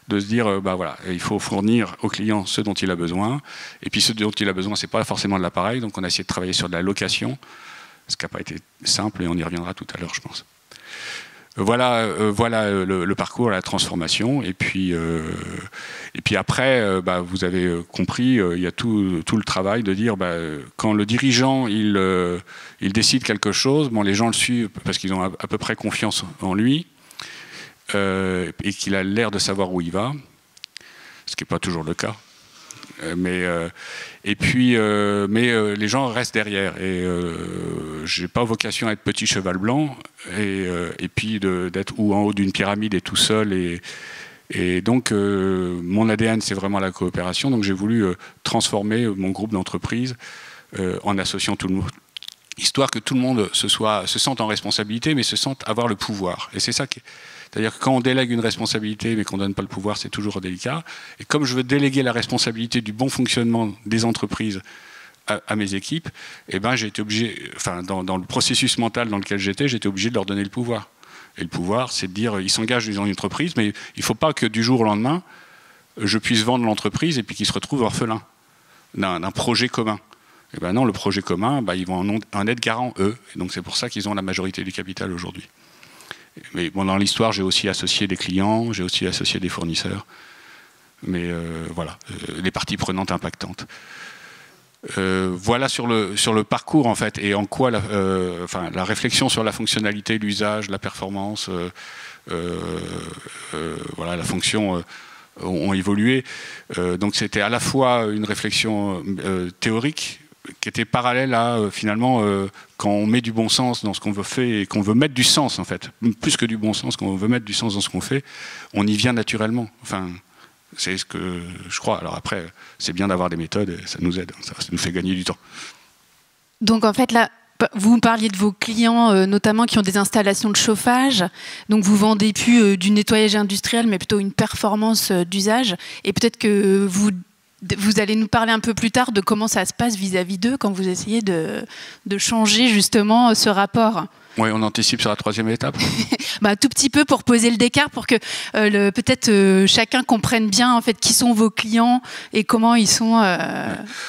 de se dire, voilà, il faut fournir au client ce dont il a besoin. Et puis ce dont il a besoin, c'est pas forcément de l'appareil. Donc on a essayé de travailler sur de la location, ce qui n'a pas été simple, et on y reviendra tout à l'heure, je pense. Voilà le parcours, la transformation. Et puis après, vous avez compris, il y a tout le travail de dire, quand le dirigeant il décide quelque chose, les gens le suivent parce qu'ils ont à peu près confiance en lui, et qu'il a l'air de savoir où il va, ce qui n'est pas toujours le cas. Mais les gens restent derrière, et j'ai pas vocation à être petit cheval blanc, et puis d'être ou en haut d'une pyramide et tout seul, et donc mon ADN, c'est vraiment la coopération. Donc j'ai voulu transformer mon groupe d'entreprise en associant tout le monde, histoire que tout le monde se sente en responsabilité, mais se sente avoir le pouvoir. Et c'est ça qui est... C'est-à-dire que quand on délègue une responsabilité mais qu'on ne donne pas le pouvoir, c'est toujours délicat. Et comme je veux déléguer la responsabilité du bon fonctionnement des entreprises à mes équipes, j'ai été obligé, dans le processus mental dans lequel j'étais obligé de leur donner le pouvoir. Et le pouvoir, c'est de dire, ils s'engagent dans une entreprise, mais il ne faut pas que du jour au lendemain, je puisse vendre l'entreprise et puis qu'ils se retrouvent orphelins d'un projet commun. Et non, le projet commun, ils vont en être garants, eux. Et donc c'est pour ça qu'ils ont la majorité du capital aujourd'hui. Mais dans l'histoire, j'ai aussi associé des clients, j'ai aussi associé des fournisseurs. Mais voilà, les parties prenantes impactantes. Voilà sur le parcours, en fait, et en quoi la réflexion sur la fonctionnalité, l'usage, la performance, la fonction ont évolué. Donc c'était à la fois une réflexion théorique, qui était parallèle à, finalement, quand on met du bon sens dans ce qu'on veut faire et qu'on veut mettre du sens, en fait, plus que du bon sens, quand on veut mettre du sens dans ce qu'on fait, on y vient naturellement. Enfin, c'est ce que je crois. Alors après, c'est bien d'avoir des méthodes, et ça nous aide, ça nous fait gagner du temps. Donc en fait, là, vous parliez de vos clients, notamment qui ont des installations de chauffage. Donc vous vendez plus du nettoyage industriel, mais plutôt une performance d'usage. Et peut-être que vous allez nous parler un peu plus tard de comment ça se passe vis-à-vis d'eux quand vous essayez de changer justement ce rapport. Oui, on anticipe sur la 3e étape. Tout petit peu pour poser le décart, pour que peut-être chacun comprenne bien en fait qui sont vos clients et comment ils sont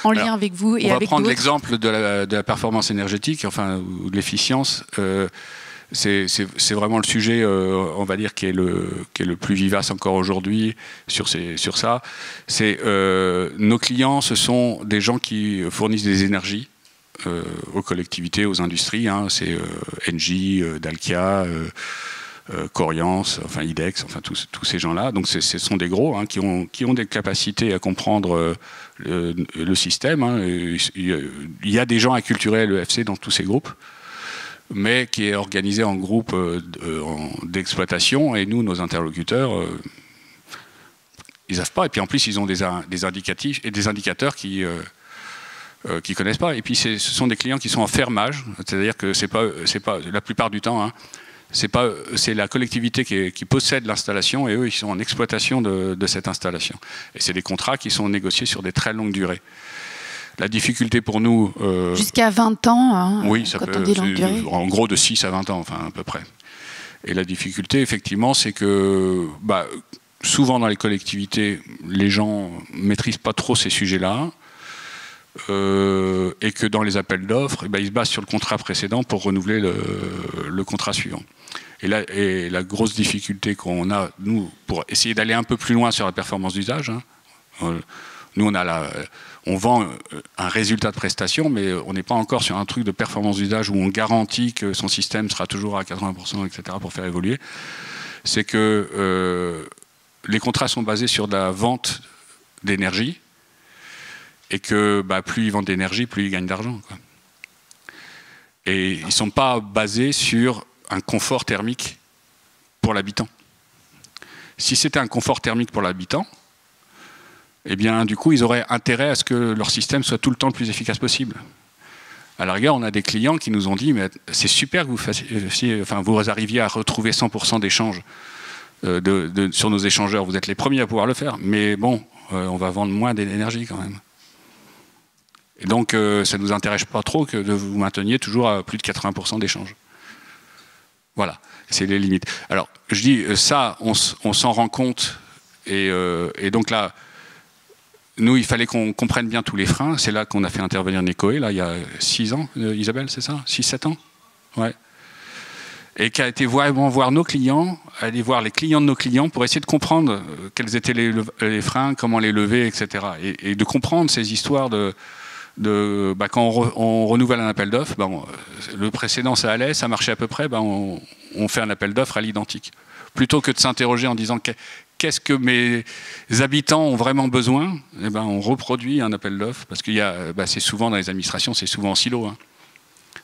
en lien avec vous et avec d'autres. On va prendre l'exemple de la performance énergétique, ou de l'efficience. C'est vraiment le sujet, on va dire, qui est le plus vivace encore aujourd'hui sur ça. Nos clients, ce sont des gens qui fournissent des énergies aux collectivités, aux industries. C'est Engie, Dalkia, Coriance, enfin IDEX, enfin tous ces gens-là. Donc ce sont des gros qui ont des capacités à comprendre le système. Hein. Il y a des gens acculturés à l'EFC dans tous ces groupes, mais qui est organisé en groupe d'exploitation. Et nous, nos interlocuteurs, ils savent pas. Et puis en plus, ils ont des indicatifs et des indicateurs qui connaissent pas. Et puis ce sont des clients qui sont en fermage, c'est-à-dire que c'est pas la plupart du temps. Hein, c'est la collectivité qui possède l'installation et eux, ils sont en exploitation de cette installation. Et c'est des contrats qui sont négociés sur des très longues durées. La difficulté pour nous... Jusqu'à 20 ans, hein, oui, ça quand peut, on dit longue durée. En gros, de 6 à 20 ans, enfin, à peu près. Et la difficulté, effectivement, c'est que souvent dans les collectivités, les gens ne maîtrisent pas trop ces sujets-là. Et que dans les appels d'offres, ils se basent sur le contrat précédent pour renouveler le contrat suivant. Et la grosse difficulté qu'on a, nous, pour essayer d'aller un peu plus loin sur la performance d'usage, hein, nous, on vend un résultat de prestation, mais on n'est pas encore sur un truc de performance d'usage où on garantit que son système sera toujours à 80%, etc., pour faire évoluer. C'est que les contrats sont basés sur de la vente d'énergie, et que plus ils vendent d'énergie, plus ils gagnent d'argent. Et ils ne sont pas basés sur un confort thermique pour l'habitant. Si c'était un confort thermique pour l'habitant, eh bien, du coup, ils auraient intérêt à ce que leur système soit tout le temps le plus efficace possible. À la rigueur, on a des clients qui nous ont dit « mais c'est super que vous arriviez à retrouver 100% d'échanges sur nos échangeurs. Vous êtes les premiers à pouvoir le faire. Mais bon, on va vendre moins d'énergie quand même. » Et donc, ça ne nous intéresse pas trop que de vous mainteniez toujours à plus de 80% d'échanges. Voilà, c'est les limites. Alors, je dis, ça, on s'en rend compte. Et donc là, nous, il fallait qu'on comprenne bien tous les freins. C'est là qu'on a fait intervenir Necoe, là, il y a 6 ans, Isabelle, c'est ça? 6-7 ans? Ouais. Et qui a été vraiment voir nos clients, aller voir les clients de nos clients pour essayer de comprendre quels étaient les freins, comment les lever, etc. Et de comprendre ces histoires quand on renouvelle un appel d'offres, le précédent ça allait, ça marchait à peu près, on fait un appel d'offres à l'identique. Plutôt que de s'interroger en disant qu'est-ce que mes habitants ont vraiment besoin, on reproduit un appel d'offres, parce qu'il y a, c'est souvent dans les administrations, c'est souvent en silo. Hein.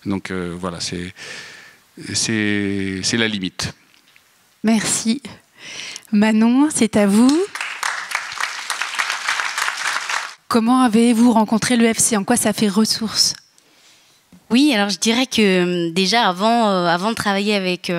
Donc voilà, c'est la limite. Merci. Manon, c'est à vous. Comment avez-vous rencontré l'EFC? En quoi ça fait ressource? Oui, alors je dirais que déjà avant de travailler avec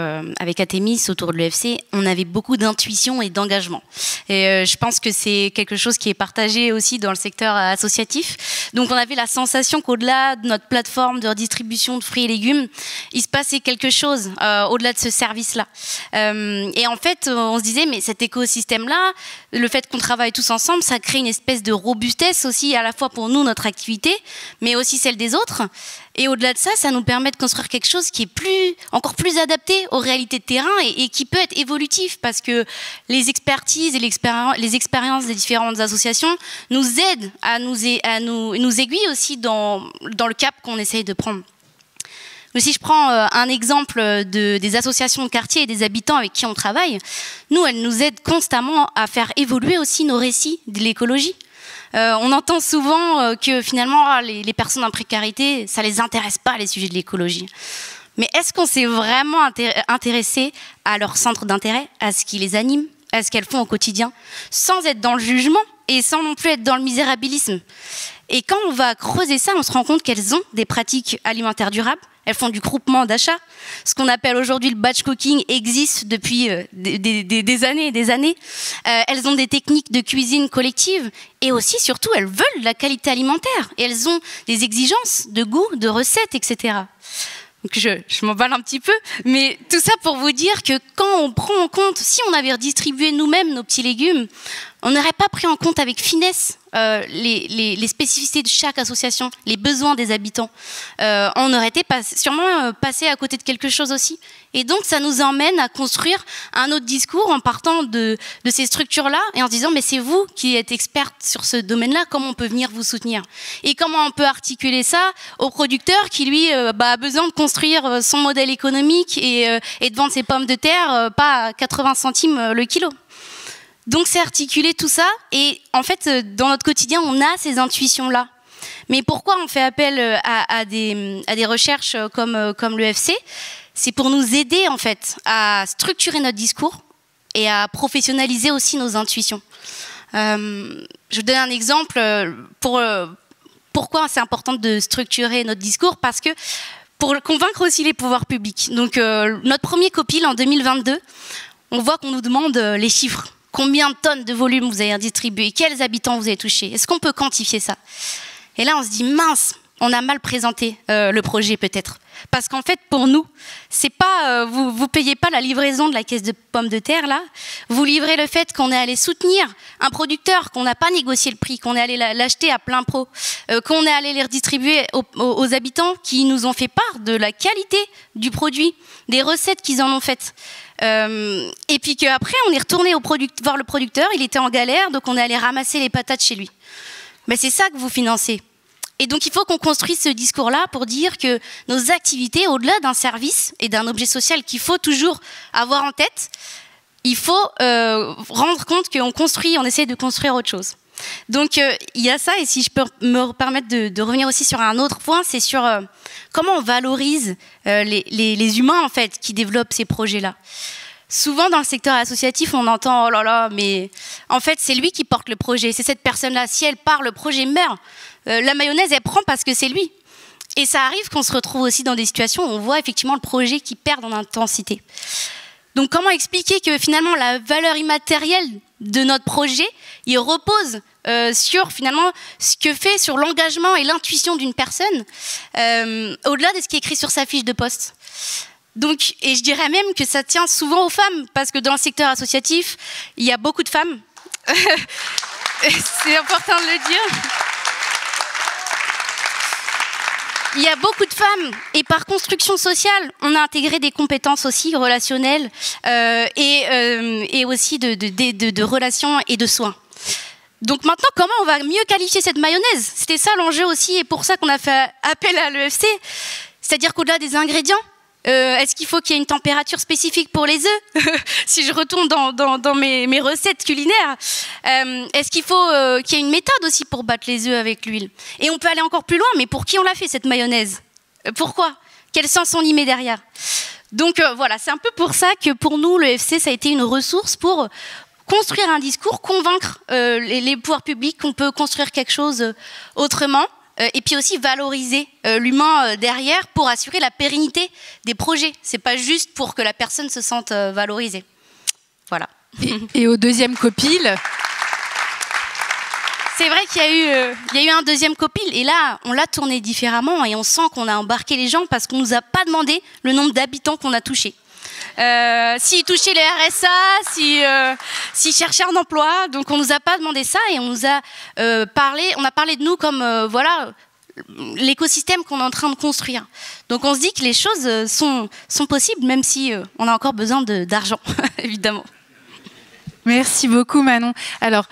Atemis autour de l'EFC, on avait beaucoup d'intuition et d'engagement. Et je pense que c'est quelque chose qui est partagé aussi dans le secteur associatif. Donc on avait la sensation qu'au-delà de notre plateforme de redistribution de fruits et légumes, il se passait quelque chose au-delà de ce service-là. Et en fait, on se disait, mais cet écosystème-là, le fait qu'on travaille tous ensemble, ça crée une espèce de robustesse aussi, à la fois pour nous, notre activité, mais aussi celle des autres. Et au-delà de ça, ça nous permet de construire quelque chose qui est encore plus adapté aux réalités de terrain et qui peut être évolutif, parce que les expertises et les expériences des différentes associations nous aident à nous aiguiller aussi dans le cap qu'on essaye de prendre. Si je prends un exemple des associations de quartier et des habitants avec qui on travaille, nous, elles nous aident constamment à faire évoluer aussi nos récits de l'écologie. On entend souvent que finalement les personnes en précarité, ça les intéresse pas les sujets de l'écologie. Mais est-ce qu'on s'est vraiment intéressé à leur centre d'intérêt, à ce qui les anime, à ce qu'elles font au quotidien, sans être dans le jugement et sans non plus être dans le misérabilisme? Et quand on va creuser ça, on se rend compte qu'elles ont des pratiques alimentaires durables. Elles font du groupement d'achat. Ce qu'on appelle aujourd'hui le batch cooking existe depuis des années et des années. Elles ont des techniques de cuisine collective et aussi, surtout, elles veulent la qualité alimentaire. Et elles ont des exigences de goût, de recettes, etc. Donc je m'emballe un petit peu, mais tout ça pour vous dire que quand on prend en compte, si on avait redistribué nous-mêmes nos petits légumes, on n'aurait pas pris en compte avec finesse les spécificités de chaque association, les besoins des habitants. On aurait été sûrement passé à côté de quelque chose aussi. Et donc, ça nous emmène à construire un autre discours en partant de ces structures-là et en se disant, mais c'est vous qui êtes experte sur ce domaine-là, comment on peut venir vous soutenir? Et comment on peut articuler ça au producteur qui, lui, a besoin de construire son modèle économique et de vendre ses pommes de terre, pas à 80 centimes le kilo. Donc c'est articuler tout ça et en fait dans notre quotidien on a ces intuitions-là. Mais pourquoi on fait appel à des recherches comme l'EFC? C'est pour nous aider en fait à structurer notre discours et à professionnaliser aussi nos intuitions. Je vous donne un exemple pourquoi c'est important de structurer notre discours, parce que pour convaincre aussi les pouvoirs publics. Donc notre premier copil en 2022, on voit qu'on nous demande les chiffres. Combien de tonnes de volume vous avez distribué? Quels habitants vous avez touchés? Est-ce qu'on peut quantifier ça? Et là, on se dit, mince, on a mal présenté le projet peut-être. Parce qu'en fait, pour nous, c'est pas, vous payez pas la livraison de la caisse de pommes de terre, là. Vous livrez le fait qu'on est allé soutenir un producteur, qu'on n'a pas négocié le prix, qu'on est allé l'acheter à plein pot, qu'on est allé les redistribuer aux habitants qui nous ont fait part de la qualité du produit, des recettes qu'ils en ont faites. Et puis qu'après, on est retourné voir le producteur, il était en galère, donc on est allé ramasser les patates chez lui. Mais c'est ça que vous financez. Et donc, il faut qu'on construise ce discours-là pour dire que nos activités, au-delà d'un service et d'un objet social qu'il faut toujours avoir en tête, il faut rendre compte qu'on construit, on essaie de construire autre chose. Donc, il y a ça, et si je peux me permettre de revenir aussi sur un autre point, c'est sur comment on valorise les humains, en fait, qui développent ces projets-là. Souvent, dans le secteur associatif, on entend « oh là là, mais en fait, c'est lui qui porte le projet, c'est cette personne-là, si elle part, le projet meurt. La mayonnaise, elle prend parce que c'est lui. » Et ça arrive qu'on se retrouve aussi dans des situations où on voit effectivement le projet qui perd en intensité. Donc, comment expliquer que finalement, la valeur immatérielle de notre projet, il repose sur finalement ce que fait sur l'engagement et l'intuition d'une personne, au-delà de ce qui est écrit sur sa fiche de poste. Donc, et je dirais même que ça tient souvent aux femmes, parce que dans le secteur associatif, il y a beaucoup de femmes. C'est important de le dire. Il y a beaucoup de femmes, et par construction sociale, on a intégré des compétences aussi relationnelles et aussi de relations et de soins. Donc maintenant, comment on va mieux qualifier cette mayonnaise? C'était ça l'enjeu aussi, et pour ça qu'on a fait appel à l'EFC. C'est-à-dire qu'au-delà des ingrédients, est-ce qu'il faut qu'il y ait une température spécifique pour les œufs? Si je retourne dans mes recettes culinaires, est-ce qu'il faut qu'il y ait une méthode aussi pour battre les œufs avec l'huile? Et on peut aller encore plus loin, mais pour qui on l'a fait cette mayonnaise? Pourquoi? Quel sens on y met derrière? Donc voilà, c'est un peu pour ça que pour nous, l'EFC, ça a été une ressource pour construire un discours, convaincre les pouvoirs publics qu'on peut construire quelque chose autrement. Et puis aussi valoriser l'humain derrière pour assurer la pérennité des projets. C'est pas juste pour que la personne se sente valorisée. Voilà. Et au deuxième copil, c'est vrai qu'il y a eu un deuxième copil, et là, on l'a tourné différemment et on sent qu'on a embarqué les gens parce qu'on nous a pas demandé le nombre d'habitants qu'on a touchés. S'ils touchaient les RSA, s'ils cherchaient un emploi, donc on nous a pas demandé ça, et on nous a parlé de nous comme voilà l'écosystème qu'on est en train de construire. Donc on se dit que les choses sont possibles, même si on a encore besoin d'argent, évidemment. Merci beaucoup Manon. Alors,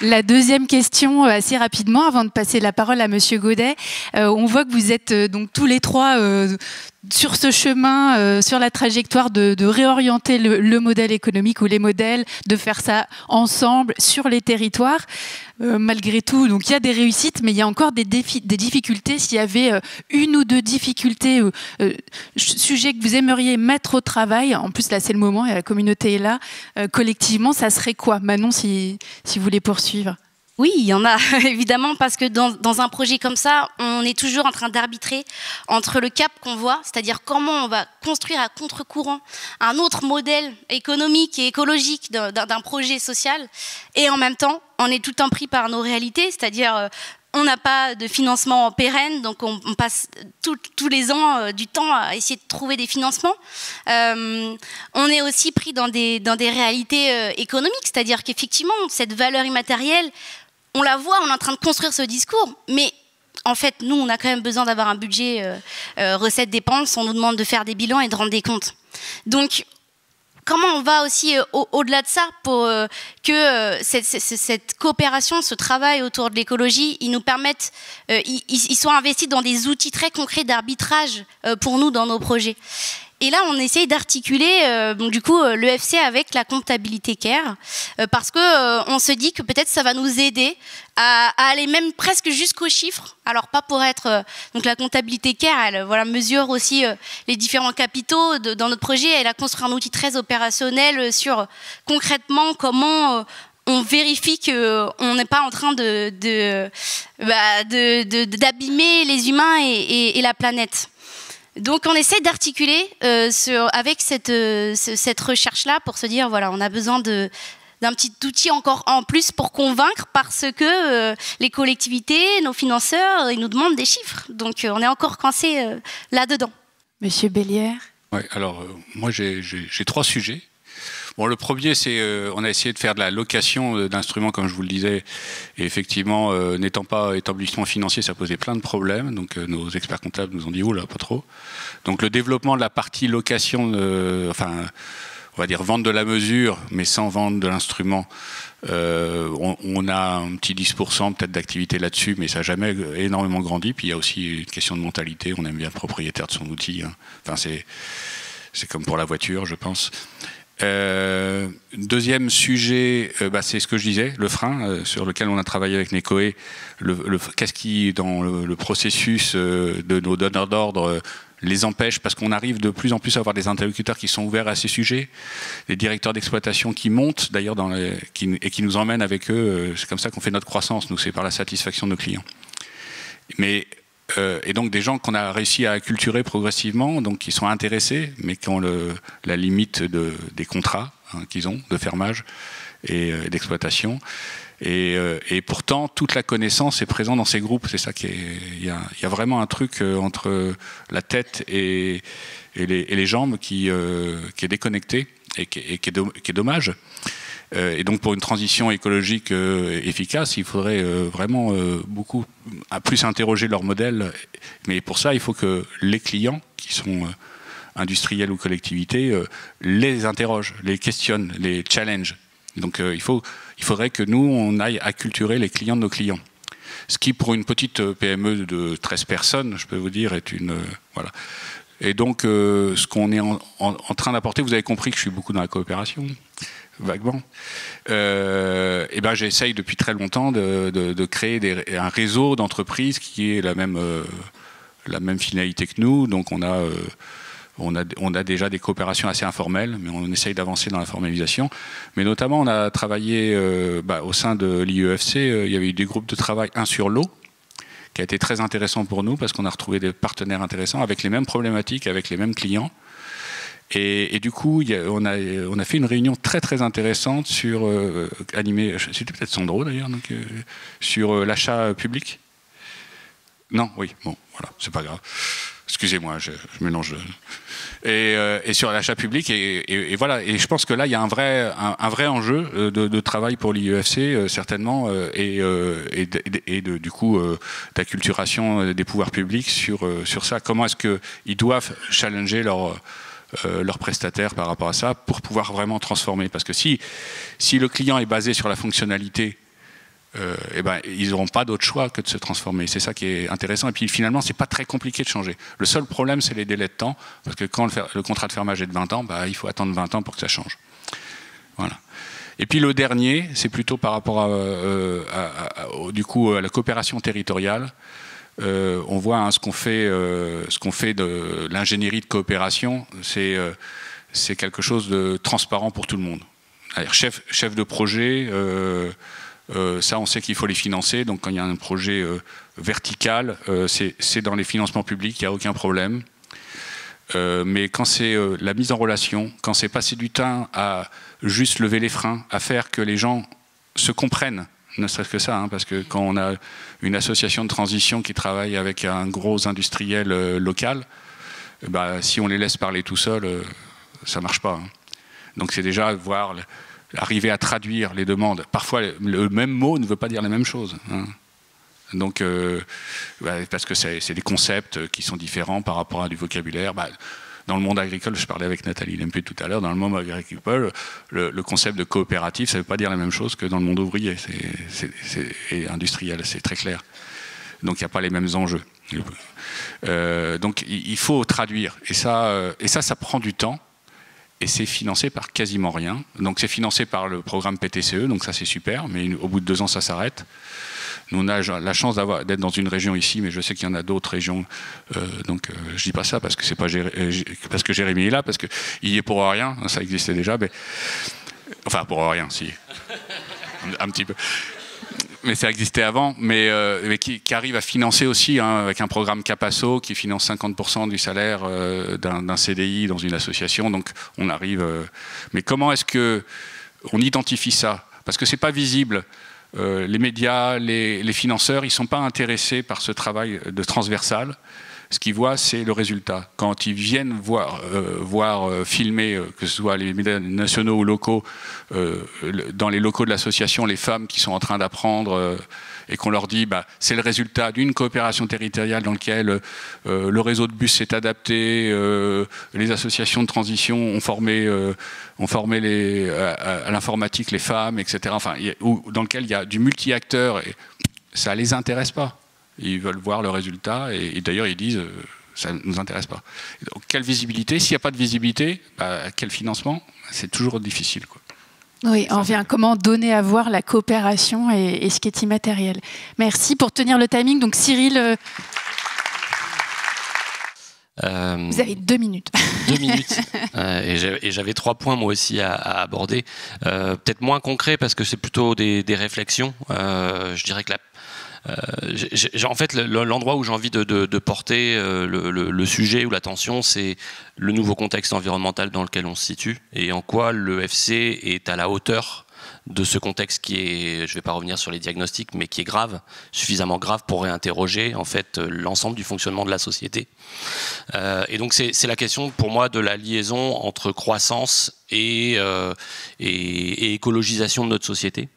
la deuxième question, assez rapidement, avant de passer la parole à Monsieur Godet. On voit que vous êtes donc tous les trois sur ce chemin, sur la trajectoire de réorienter le modèle économique ou les modèles, de faire ça ensemble sur les territoires. Malgré tout, donc il y a des réussites, mais il y a encore des difficultés. S'il y avait une ou deux difficultés, sujets que vous aimeriez mettre au travail, en plus là c'est le moment et la communauté est là, collectivement, ça serait quoi? Manon, si vous voulez poursuivre. Oui, il y en a, évidemment, parce que dans un projet comme ça, on est toujours en train d'arbitrer entre le cap qu'on voit, c'est-à-dire comment on va construire à contre-courant un autre modèle économique et écologique d'un projet social, et en même temps, on est tout le temps pris par nos réalités, c'est-à-dire on n'a pas de financement pérenne, donc on passe tous les ans du temps à essayer de trouver des financements. On est aussi pris dans des réalités économiques, c'est-à-dire qu'effectivement, cette valeur immatérielle, on la voit, on est en train de construire ce discours, mais en fait, nous, on a quand même besoin d'avoir un budget recettes-dépenses, on nous demande de faire des bilans et de rendre des comptes. Donc, comment on va aussi au-delà de ça pour que cette coopération, ce travail autour de l'écologie, ils nous permettent, ils soient investis dans des outils très concrets d'arbitrage pour nous dans nos projets. Et là, on essaye d'articuler du coup l'EFC avec la comptabilité CARE parce que on se dit que peut-être ça va nous aider à aller même presque jusqu'aux chiffres. Alors pas pour être donc la comptabilité CARE, elle voilà mesure aussi les différents capitaux dans notre projet. Elle a construit un outil très opérationnel sur concrètement comment on vérifie qu'on n'est pas en train d'abîmer les humains et la planète. Donc on essaie d'articuler avec cette recherche-là pour se dire, voilà, on a besoin d'un petit outil encore en plus pour convaincre parce que les collectivités, nos financeurs, ils nous demandent des chiffres. Donc on est encore coincé là-dedans. Monsieur Bellière. Ouais, alors moi j'ai 3 sujets. Bon, le premier, c'est on a essayé de faire de la location d'instruments, comme je vous le disais. Et effectivement, n'étant pas établissement financier, ça posait plein de problèmes. Donc nos experts comptables nous ont dit, oh là, pas trop. Donc le développement de la partie location, enfin, on va dire vente de la mesure, mais sans vente de l'instrument. On a un petit 10% peut-être d'activité là-dessus, mais ça n'a jamais énormément grandi. Puis il y a aussi une question de mentalité. On aime bien le propriétaire de son outil. Hein. Enfin, c'est comme pour la voiture, je pense. Deuxième sujet, c'est ce que je disais, le frein sur lequel on a travaillé avec Necoe. Qu'est-ce qui, dans le processus de nos donneurs d'ordre, les empêche, parce qu'on arrive de plus en plus à avoir des interlocuteurs qui sont ouverts à ces sujets, des directeurs d'exploitation qui montent d'ailleurs et qui nous emmènent avec eux. C'est comme ça qu'on fait notre croissance, nous, c'est par la satisfaction de nos clients. Mais et donc des gens qu'on a réussi à acculturer progressivement, donc qui sont intéressés, mais qui ont la limite des contrats qu'ils ont de fermage et d'exploitation. Et pourtant, toute la connaissance est présente dans ces groupes. C'est ça il y a vraiment un truc entre la tête et les jambes qui est déconnecté et qui est dommage. Et donc pour une transition écologique efficace, il faudrait vraiment beaucoup plus interroger leur modèle. Mais pour ça, il faut que les clients, qui sont industriels ou collectivités, les interrogent, les questionnent, les challenge. Donc il faudrait que nous, on aille acculturer les clients de nos clients. Ce qui, pour une petite PME de 13 personnes, je peux vous dire, est une... voilà. Et donc, ce qu'on est en train d'apporter, vous avez compris que je suis beaucoup dans la coopération, vaguement. Et ben, j'essaye depuis très longtemps de créer un réseau d'entreprises qui ait la même finalité que nous. Donc, on a déjà des coopérations assez informelles, mais on essaye d'avancer dans la formalisation. Mais notamment, on a travaillé au sein de l'IEFC, il y avait eu des groupes de travail, un sur l'eau, qui a été très intéressant pour nous, parce qu'on a retrouvé des partenaires intéressants, avec les mêmes problématiques, avec les mêmes clients. Et du coup, on a fait une réunion très très intéressante sur, animée, c'était peut-être Sandro d'ailleurs, sur l'achat public. Non, oui, bon, voilà, c'est pas grave. Excusez-moi, je mélange. Et sur l'achat public, et voilà. Et je pense que là, il y a un vrai enjeu de travail pour l'IEFC, certainement, du coup, d'acculturation des pouvoirs publics sur ça. Comment est-ce qu'ils doivent challenger leurs prestataires par rapport à ça pour pouvoir vraiment transformer. Parce que si le client est basé sur la fonctionnalité, ils n'auront pas d'autre choix que de se transformer. C'est ça qui est intéressant. Et puis finalement, c'est pas très compliqué de changer. Le seul problème, c'est les délais de temps, parce que quand le contrat de fermage est de 20 ans, il faut attendre 20 ans pour que ça change. Voilà. Et puis le dernier, c'est plutôt par rapport à la coopération territoriale. On voit ce qu'on fait de l'ingénierie de coopération, c'est quelque chose de transparent pour tout le monde. Alors, chef de projet. Ça, on sait qu'il faut les financer. Donc, quand il y a un projet vertical, c'est dans les financements publics, il n'y a aucun problème. Mais quand c'est la mise en relation, quand c'est passer du temps à juste lever les freins, à faire que les gens se comprennent ne serait-ce que ça, hein, parce que quand on a une association de transition qui travaille avec un gros industriel local, si on les laisse parler tout seuls, ça ne marche pas. Hein. Donc c'est déjà arriver à traduire les demandes. Parfois, le même mot ne veut pas dire la même chose. Hein. Donc, parce que c'est des concepts qui sont différents par rapport à du vocabulaire. Dans le monde agricole, je parlais avec Nathalie Lempé tout à l'heure, dans le monde agricole, le concept de coopérative, ça ne veut pas dire la même chose que dans le monde ouvrier et industriel, c'est très clair. Donc il n'y a pas les mêmes enjeux. Donc il faut traduire. Et ça prend du temps. Et c'est financé par quasiment rien. Donc c'est financé par le programme PTCE, donc ça c'est super, mais au bout de 2 ans ça s'arrête. Nous on a la chance d'être dans une région ici, mais je sais qu'il y en a d'autres régions. Donc je dis pas ça parce que c'est pas parce que Jérémy est là, parce qu'il y est pour rien, ça existait déjà, mais enfin pour rien, si, un petit peu. Mais ça existait avant, mais qui arrive à financer aussi, hein, avec un programme Capasso qui finance 50% du salaire d'un CDI dans une association. Donc on arrive. Mais comment est-ce que on identifie ça? Parce que c'est pas visible. Les médias, les financeurs, ils sont pas intéressés par ce travail de transversal. Ce qu'ils voient, c'est le résultat. Quand ils viennent voir filmer, que ce soit les médias nationaux ou locaux, dans les locaux de l'association, les femmes qui sont en train d'apprendre, et qu'on leur dit, c'est le résultat d'une coopération territoriale dans laquelle le réseau de bus s'est adapté, les associations de transition ont formé à l'informatique les femmes, etc. Enfin, dans lequel il y a du multi-acteur, et ça les intéresse pas. Ils veulent voir le résultat et d'ailleurs ils disent ça ne nous intéresse pas. Donc, quelle visibilité? S'il n'y a pas de visibilité, quel financement? C'est toujours difficile, quoi. Oui, on revient à comment donner à voir la coopération et ce qui est immatériel. Merci pour tenir le timing. Donc Cyril, vous avez 2 minutes. 2 minutes. Et j'avais 3 points moi aussi à aborder. Peut-être moins concrets parce que c'est plutôt des réflexions. Je dirais que en fait, l'endroit où j'ai envie de porter le sujet ou l'attention, c'est le nouveau contexte environnemental dans lequel on se situe et en quoi l'EFC est à la hauteur de ce contexte qui est, je ne vais pas revenir sur les diagnostics, mais qui est grave, suffisamment grave pour réinterroger en fait l'ensemble du fonctionnement de la société. Et donc c'est la question pour moi de la liaison entre croissance et écologisation de notre société.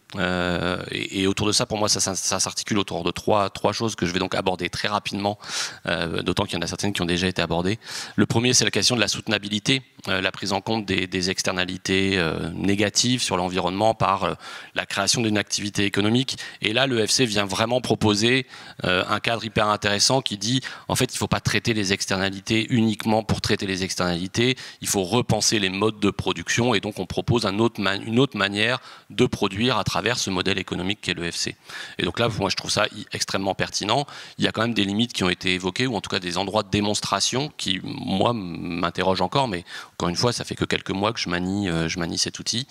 Et autour de ça, pour moi, ça s'articule autour de trois choses que je vais donc aborder très rapidement, d'autant qu'il y en a certaines qui ont déjà été abordées. Le premier, c'est la question de la soutenabilité, la prise en compte des externalités négatives sur l'environnement par la création d'une activité économique. Et là, l'EFC vient vraiment proposer un cadre hyper intéressant qui dit, en fait, il ne faut pas traiter les externalités uniquement pour traiter les externalités, il faut repenser les modes de production et donc on propose une autre manière de produire à travers ce modèle économique qu'est l'EFC. Et donc là, moi, je trouve ça extrêmement pertinent. Il y a quand même des limites qui ont été évoquées, ou en tout cas des endroits de démonstration qui, moi, m'interrogent encore, mais encore une fois, ça fait que quelques mois que je manie cet outil.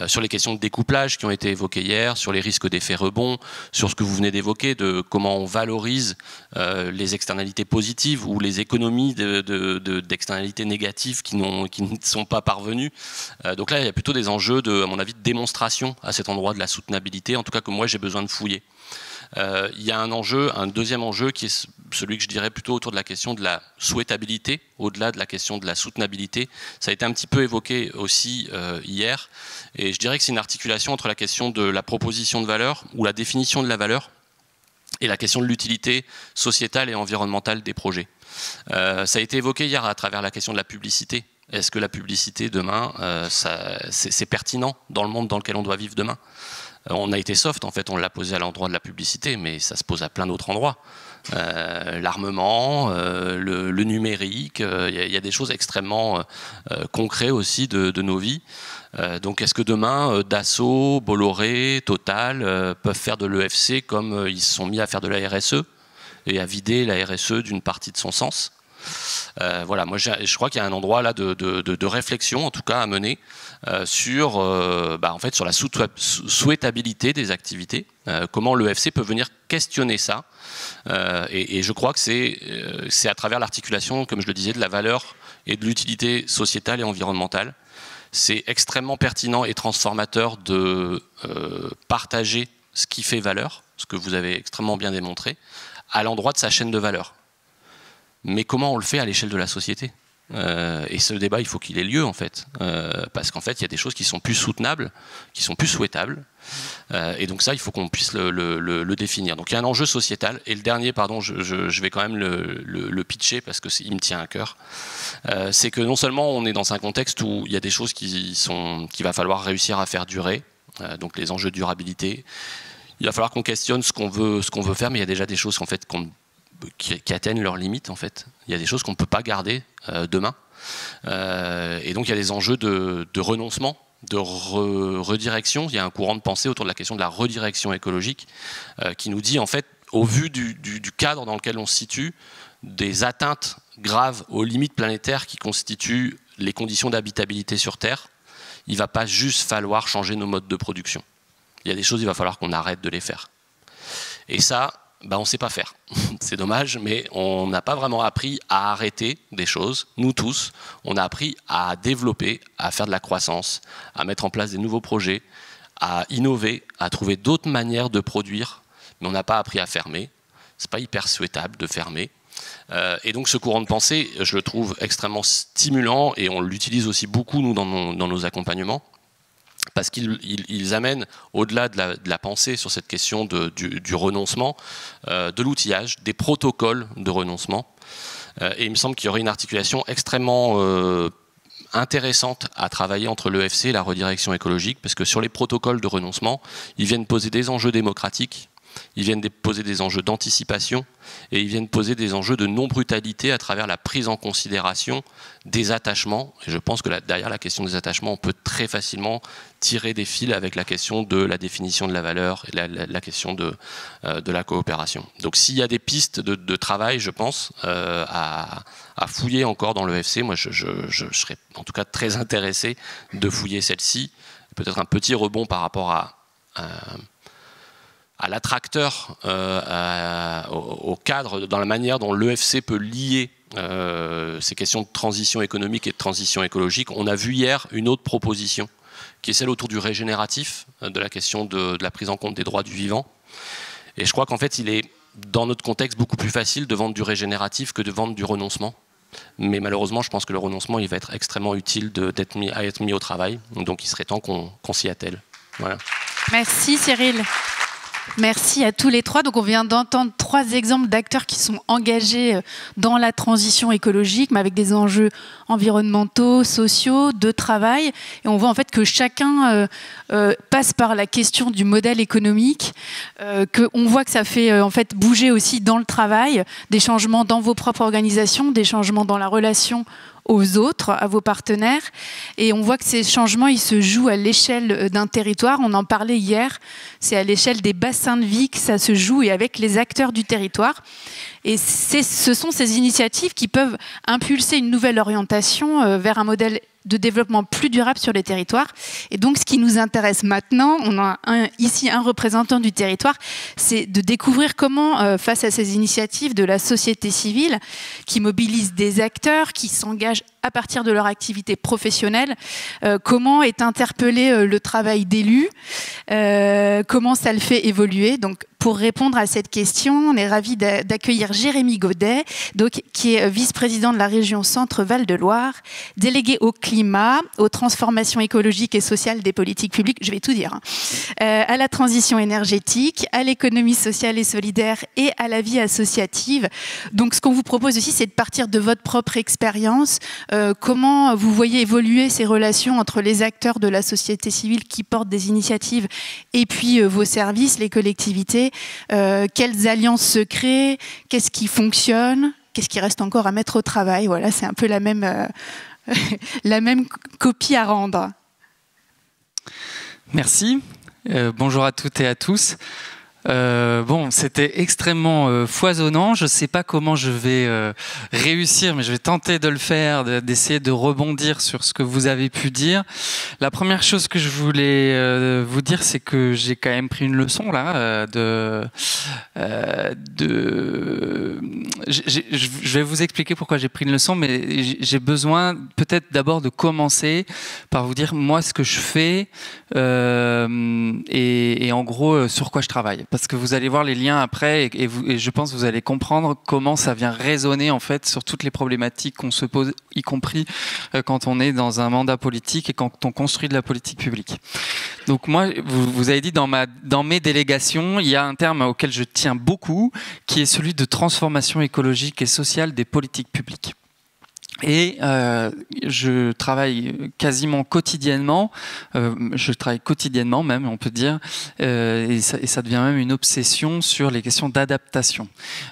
Sur les questions de découplage qui ont été évoquées hier, sur les risques d'effet rebond, sur ce que vous venez d'évoquer, de comment on valorise les externalités positives ou les économies d'externalités négatives qui ne sont pas parvenues. Donc là, il y a plutôt des enjeux, à mon avis, de démonstration à cet endroit de la soutenabilité, en tout cas que moi j'ai besoin de fouiller. Il y a un deuxième enjeu qui est celui que je dirais plutôt autour de la question de la souhaitabilité, au-delà de la question de la soutenabilité. Ça a été un petit peu évoqué aussi hier, et je dirais que c'est une articulation entre la question de la proposition de valeur ou la définition de la valeur et la question de l'utilité sociétale et environnementale des projets. Ça a été évoqué hier à travers la question de la publicité. Est-ce que la publicité demain, c'est pertinent dans le monde dans lequel on doit vivre demain? On a été soft, en fait, on l'a posé à l'endroit de la publicité, mais ça se pose à plein d'autres endroits. L'armement, le numérique, il y a des choses extrêmement concrètes aussi de nos vies. Donc est-ce que demain, Dassault, Bolloré, Total peuvent faire de l'EFC comme ils se sont mis à faire de la RSE et à vider la RSE d'une partie de son sens? Voilà, moi je crois qu'il y a un endroit là de réflexion, en tout cas à mener sur en fait sur la souhaitabilité des activités, comment l'EFC peut venir questionner ça, et je crois que c'est à travers l'articulation, comme je le disais, de la valeur et de l'utilité sociétale et environnementale. C'est extrêmement pertinent et transformateur de partager ce qui fait valeur, ce que vous avez extrêmement bien démontré, à l'endroit de sa chaîne de valeur. Mais comment on le fait à l'échelle de la société ? Et ce débat, il faut qu'il ait lieu, en fait. Parce qu'en fait, il y a des choses qui sont plus soutenables, qui sont plus souhaitables. Et donc ça, il faut qu'on puisse le définir. Donc il y a un enjeu sociétal. Et le dernier, pardon, je vais quand même le pitcher parce qu'il me tient à cœur. C'est que non seulement on est dans un contexte où il y a des choses qu'il va falloir réussir à faire durer, donc les enjeux de durabilité. Il va falloir qu'on questionne ce qu'on veut faire, mais il y a déjà des choses en fait, qui atteignent leurs limites. En fait. Il y a des choses qu'on ne peut pas garder demain. Et donc il y a des enjeux de renoncement, de redirection. Il y a un courant de pensée autour de la question de la redirection écologique qui nous dit, en fait, au vu du cadre dans lequel on se situe, des atteintes graves aux limites planétaires qui constituent les conditions d'habitabilité sur Terre, il ne va pas juste falloir changer nos modes de production. Il y a des choses, il va falloir qu'on arrête de les faire. Et ça, on ne sait pas faire. C'est dommage, mais on n'a pas vraiment appris à arrêter des choses, nous tous. On a appris à développer, à faire de la croissance, à mettre en place des nouveaux projets, à innover, à trouver d'autres manières de produire, mais on n'a pas appris à fermer. Ce n'est pas hyper souhaitable de fermer. Et donc ce courant de pensée, je le trouve extrêmement stimulant et on l'utilise aussi beaucoup, nous, dans nos accompagnements. Parce qu'ils amènent, au-delà de la pensée sur cette question du renoncement, de l'outillage, des protocoles de renoncement. Et il me semble qu'il y aurait une articulation extrêmement intéressante à travailler entre l'EFC et la redirection écologique, parce que sur les protocoles de renoncement, ils viennent poser des enjeux démocratiques, ils viennent poser des enjeux d'anticipation, et ils viennent poser des enjeux de non-brutalité à travers la prise en considération des attachements. Et je pense que derrière la question des attachements, on peut très facilement tirer des fils avec la question de la définition de la valeur et la question de la coopération. Donc s'il y a des pistes de travail, je pense, à fouiller encore dans l'EFC, moi je serais en tout cas très intéressé de fouiller celle-ci. Peut-être un petit rebond par rapport à l'attracteur, au cadre, dans la manière dont l'EFC peut lier ces questions de transition économique et de transition écologique. On a vu hier une autre proposition, qui est celle autour du régénératif, de la question de la prise en compte des droits du vivant. Et je crois qu'en fait, il est, dans notre contexte, beaucoup plus facile de vendre du régénératif que de vendre du renoncement. Mais malheureusement, je pense que le renoncement, il va être extrêmement utile d'être mis au travail. Donc il serait temps qu'on s'y attelle. Voilà. Merci Cyril. Merci à tous les trois. Donc on vient d'entendre 3 exemples d'acteurs qui sont engagés dans la transition écologique, mais avec des enjeux environnementaux, sociaux, de travail. Et on voit en fait que chacun passe par la question du modèle économique, qu'on voit que ça fait en fait bouger aussi dans le travail, des changements dans vos propres organisations, des changements dans la relation aux autres, à vos partenaires. Et on voit que ces changements, ils se jouent à l'échelle d'un territoire. On en parlait hier. C'est à l'échelle des bassins de vie que ça se joue et avec les acteurs du territoire. Et ce sont ces initiatives qui peuvent impulser une nouvelle orientation vers un modèle de développement plus durable sur les territoires. Et donc, ce qui nous intéresse maintenant, on a ici un représentant du territoire, c'est de découvrir comment, face à ces initiatives de la société civile, qui mobilise des acteurs, qui s'engagent à partir de leur activité professionnelle, comment est interpellé le travail d'élus, comment ça le fait évoluer. Donc, pour répondre à cette question, on est ravis d'accueillir Jérémy Godet, donc, qui est vice-président de la région Centre-Val de Loire, délégué au climat, aux transformations écologiques et sociales des politiques publiques, je vais tout dire, à la transition énergétique, à l'économie sociale et solidaire et à la vie associative. Donc ce qu'on vous propose aussi, c'est de partir de votre propre expérience, comment vous voyez évoluer ces relations entre les acteurs de la société civile qui portent des initiatives et puis vos services, les collectivités, quelles alliances se créent, qu'est-ce qui fonctionne, qu'est-ce qui reste encore à mettre au travail. Voilà, c'est un peu la même copie à rendre. Merci. Bonjour à toutes et à tous. Bon, c'était extrêmement foisonnant. Je ne sais pas comment je vais réussir, mais je vais tenter de le faire, d'essayer de rebondir sur ce que vous avez pu dire. La première chose que je voulais vous dire, c'est que j'ai quand même pris une leçon là. Je vais vous expliquer pourquoi j'ai pris une leçon, mais j'ai besoin peut-être d'abord de commencer par vous dire moi ce que je fais et en gros sur quoi je travaille. Parce que vous allez voir les liens après et je pense que vous allez comprendre comment ça vient résonner en fait sur toutes les problématiques qu'on se pose, y compris quand on est dans un mandat politique et quand on construit de la politique publique. Donc moi, vous avez dit dans mes délégations, il y a un terme auquel je tiens beaucoup, qui est celui de transformation écologique et sociale des politiques publiques. Et je travaille quasiment quotidiennement, je travaille quotidiennement même, on peut dire, et ça devient même une obsession sur les questions d'adaptation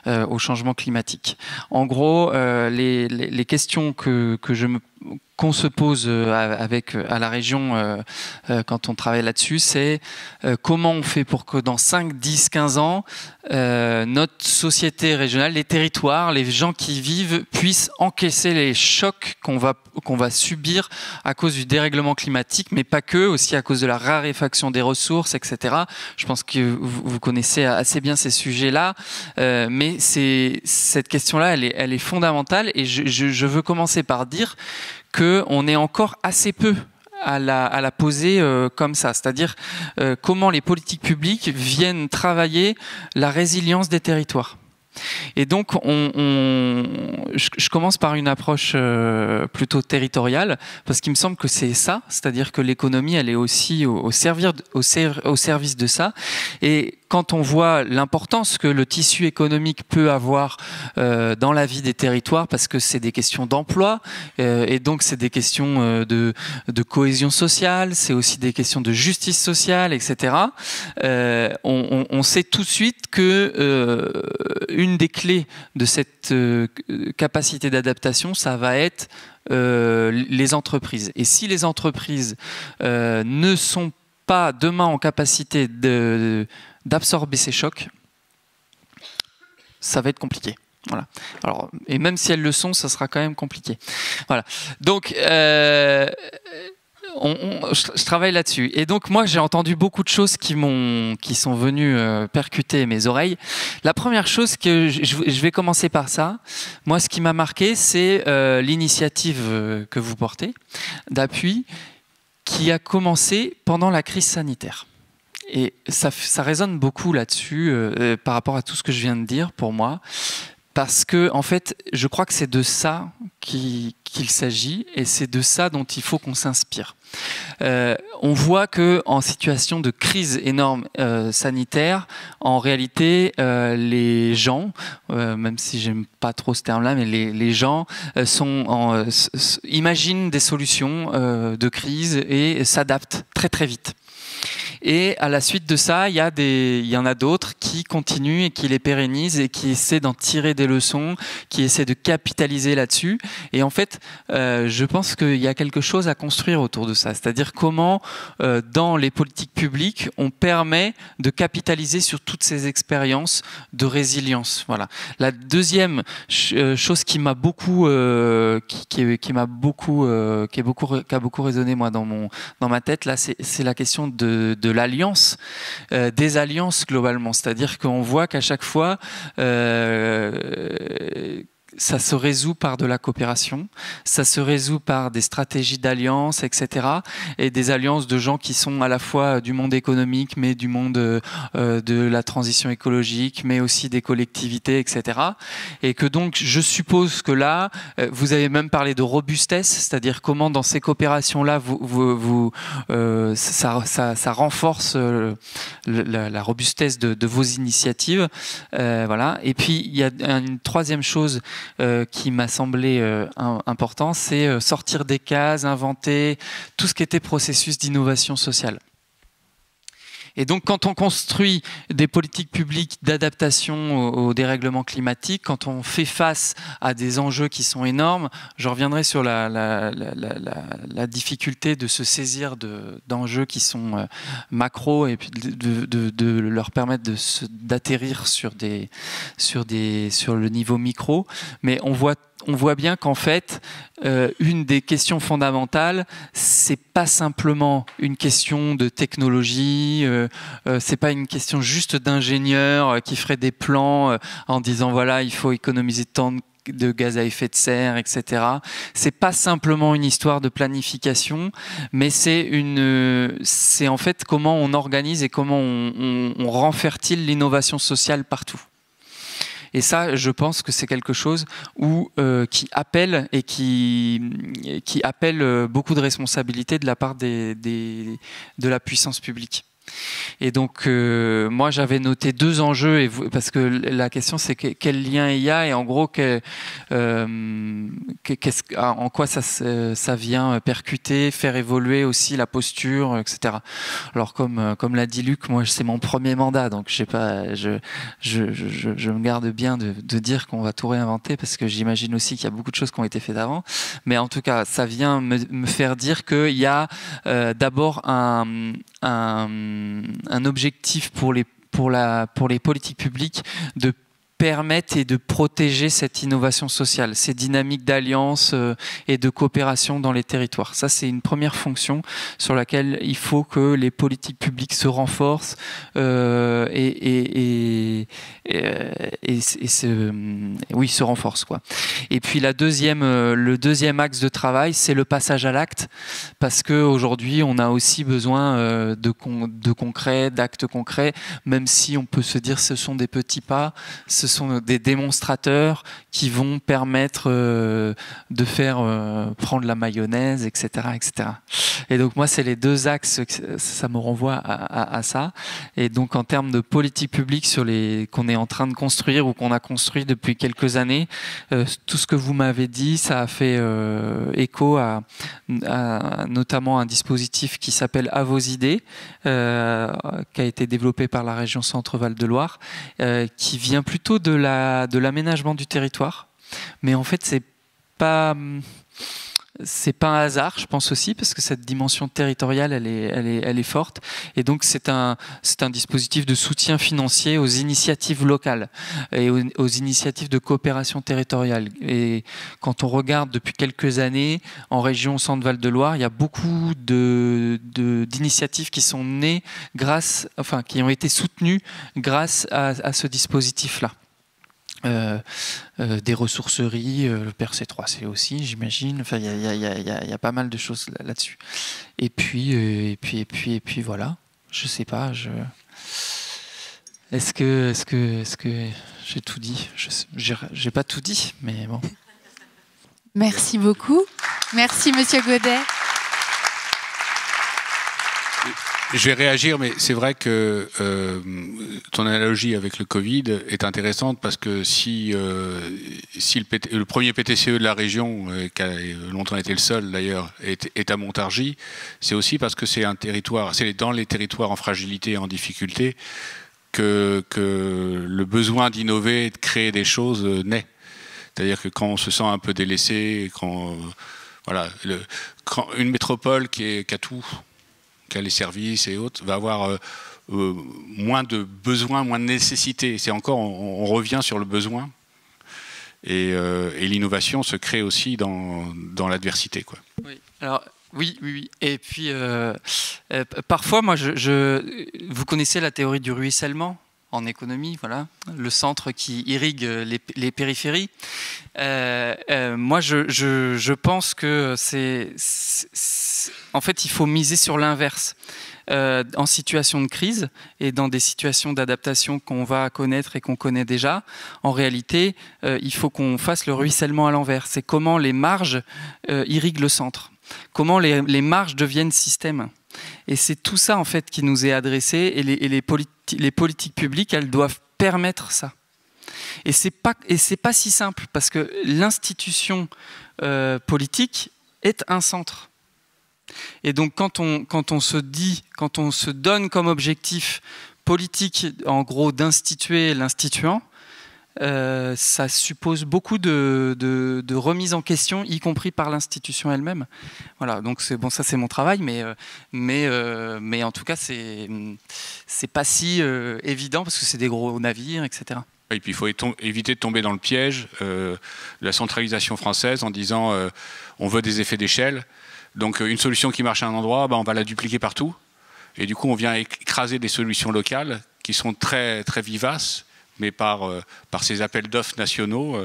au changement climatique. En gros, les questions qu'on se pose à la région quand on travaille là-dessus, c'est comment on fait pour que dans 5, 10, 15 ans, notre société régionale, les territoires, les gens qui y vivent puissent encaisser les chocs qu'on va subir à cause du dérèglement climatique, mais pas que, aussi à cause de la raréfaction des ressources, etc. Je pense que vous connaissez assez bien ces sujets-là, mais cette question-là, elle est fondamentale, et je veux commencer par dire qu'on est encore assez peu à la poser comme ça, c'est-à-dire comment les politiques publiques viennent travailler la résilience des territoires. Et donc, je commence par une approche plutôt territoriale, parce qu'il me semble que c'est ça, c'est-à-dire que l'économie, elle est aussi au service de ça. Et quand on voit l'importance que le tissu économique peut avoir dans la vie des territoires, parce que c'est des questions d'emploi, et donc c'est des questions de cohésion sociale, c'est aussi des questions de justice sociale, etc. On sait tout de suite que une des clés de cette capacité d'adaptation, ça va être les entreprises. Et si les entreprises ne sont pas demain en capacité d'absorber ces chocs, ça va être compliqué. Voilà. Alors, et même si elles le sont, ça sera quand même compliqué. Voilà. Donc, je travaille là-dessus. Et donc, moi, j'ai entendu beaucoup de choses qui sont venues percuter mes oreilles. La première chose que je vais commencer par ça. Moi, ce qui m'a marqué, c'est l'initiative que vous portez d'appui qui a commencé pendant la crise sanitaire. Et ça résonne beaucoup là-dessus par rapport à tout ce que je viens de dire pour moi. Parce que, en fait, je crois que c'est de ça qu'il s'agit, et c'est de ça dont il faut qu'on s'inspire. On voit que en situation de crise énorme sanitaire, en réalité, les gens, même si j'aime pas trop ce terme-là, mais les gens imaginent des solutions de crise et s'adaptent très très vite. Et à la suite de ça, il y en a d'autres qui continuent et qui les pérennisent et qui essaient d'en tirer des leçons, qui essaient de capitaliser là-dessus. Et en fait, je pense qu'il y a quelque chose à construire autour de ça. C'est-à-dire comment, dans les politiques publiques, on permet de capitaliser sur toutes ces expériences de résilience. Voilà. La deuxième chose qui m'a beaucoup, qui a beaucoup résonné moi dans ma tête là, c'est la question de l'alliance, des alliances globalement. C'est-à-dire qu'on voit qu'à chaque fois, ça se résout par de la coopération, ça se résout par des stratégies d'alliance, etc. Et des alliances de gens qui sont à la fois du monde économique, mais du monde de la transition écologique, mais aussi des collectivités, etc. Et que donc, je suppose que là, vous avez même parlé de robustesse, c'est-à-dire comment dans ces coopérations-là, ça renforce la robustesse de vos initiatives. Voilà. Et puis, il y a une troisième chose qui m'a semblé important, c'est sortir des cases, inventer tout ce qui était processus d'innovation sociale. Et donc, quand on construit des politiques publiques d'adaptation au dérèglement climatique, quand on fait face à des enjeux qui sont énormes, je reviendrai sur la difficulté de se saisir d'enjeux qui sont macro et puis de leur permettre d'atterrir sur le niveau micro. Mais on voit bien qu'en fait, une des questions fondamentales, c'est pas simplement une question de technologie, c'est pas une question juste d'ingénieur qui ferait des plans en disant voilà, il faut économiser tant de gaz à effet de serre, etc. C'est pas simplement une histoire de planification, mais c'est en fait comment on organise et comment on rend fertile l'innovation sociale partout. Et ça, je pense que c'est quelque chose qui appelle et qui appelle beaucoup de responsabilités de la part de la puissance publique. Et donc, moi, j'avais noté 2 enjeux, parce que la question, c'est quel lien il y a, et en gros, en quoi ça vient percuter, faire évoluer aussi la posture, etc. Alors, comme l'a dit Luc, moi, c'est mon premier mandat, donc je me garde bien de dire qu'on va tout réinventer, parce que j'imagine aussi qu'il y a beaucoup de choses qui ont été faites avant. Mais en tout cas, ça vient me faire dire qu'il y a d'abord un objectif pour les politiques publiques de permettre et de protéger cette innovation sociale, ces dynamiques d'alliance et de coopération dans les territoires. Ça, c'est une première fonction sur laquelle il faut que les politiques publiques se renforcent se renforcent, quoi. Et puis le deuxième axe de travail, c'est le passage à l'acte, parce qu'aujourd'hui, on a aussi besoin de concret, d'actes concrets, même si on peut se dire ce sont des petits pas, ce sont des démonstrateurs qui vont permettre de faire prendre la mayonnaise, etc., etc. Et donc moi, c'est les 2 axes, ça me renvoie à ça. Et donc en termes de politique publique qu'on est en train de construire ou qu'on a construit depuis quelques années, tout ce que vous m'avez dit, ça a fait écho à notamment un dispositif qui s'appelle À vos idées, qui a été développé par la région Centre-Val de Loire, qui vient plutôt de l'aménagement du territoire. Mais en fait, c'est pas un hasard, je pense aussi, parce que cette dimension territoriale, elle est forte. Et donc, c'est un dispositif de soutien financier aux initiatives locales et aux initiatives de coopération territoriale. Et quand on regarde depuis quelques années, en région Centre-Val de Loire, il y a beaucoup d'initiatives qui sont nées qui ont été soutenues grâce à ce dispositif-là. Des ressourceries, le PRC3C aussi, j'imagine. Enfin, il y a pas mal de choses là-dessus. Et puis voilà. Je sais pas. Est-ce que j'ai tout dit? J'ai pas tout dit, mais bon. Merci beaucoup. Merci, Monsieur Godet. Je vais réagir, mais c'est vrai que ton analogie avec le Covid est intéressante, parce que si le premier PTCE de la région, qui a longtemps été le seul d'ailleurs, est à Montargis, c'est aussi parce que c'est dans les territoires en fragilité et en difficulté que le besoin d'innover et de créer des choses naît. C'est-à-dire que quand on se sent un peu délaissé, quand une métropole qui a tout, qui a les services et autres, va avoir moins de besoins, moins de nécessités. C'est encore, on revient sur le besoin. Et l'innovation se crée aussi dans l'adversité, quoi. Oui. Alors, oui. Et puis, parfois, moi, vous connaissez la théorie du ruissellement en économie, voilà, le centre qui irrigue les périphéries. Moi, je pense que en fait, il faut miser sur l'inverse. En situation de crise et dans des situations d'adaptation qu'on va connaître et qu'on connaît déjà, en réalité, il faut qu'on fasse le ruissellement à l'envers. C'est comment les marges irriguent le centre, comment les marges deviennent système. Et c'est tout ça en fait qui nous est adressé, et les politiques publiques, elles doivent permettre ça. Et c'est pas si simple, parce que l'institution politique est un centre. Et donc quand on se donne comme objectif politique, en gros, d'instituer l'instituant, ça suppose beaucoup de remise en question, y compris par l'institution elle-même. Voilà, donc ça c'est mon travail, mais en tout cas c'est pas si évident parce que c'est des gros navires, etc. Et puis il faut éviter de tomber dans le piège de la centralisation française en disant on veut des effets d'échelle. Donc une solution qui marche à un endroit, on va la dupliquer partout. Et du coup on vient écraser des solutions locales qui sont très, très vivaces, mais par ces appels d'offres nationaux.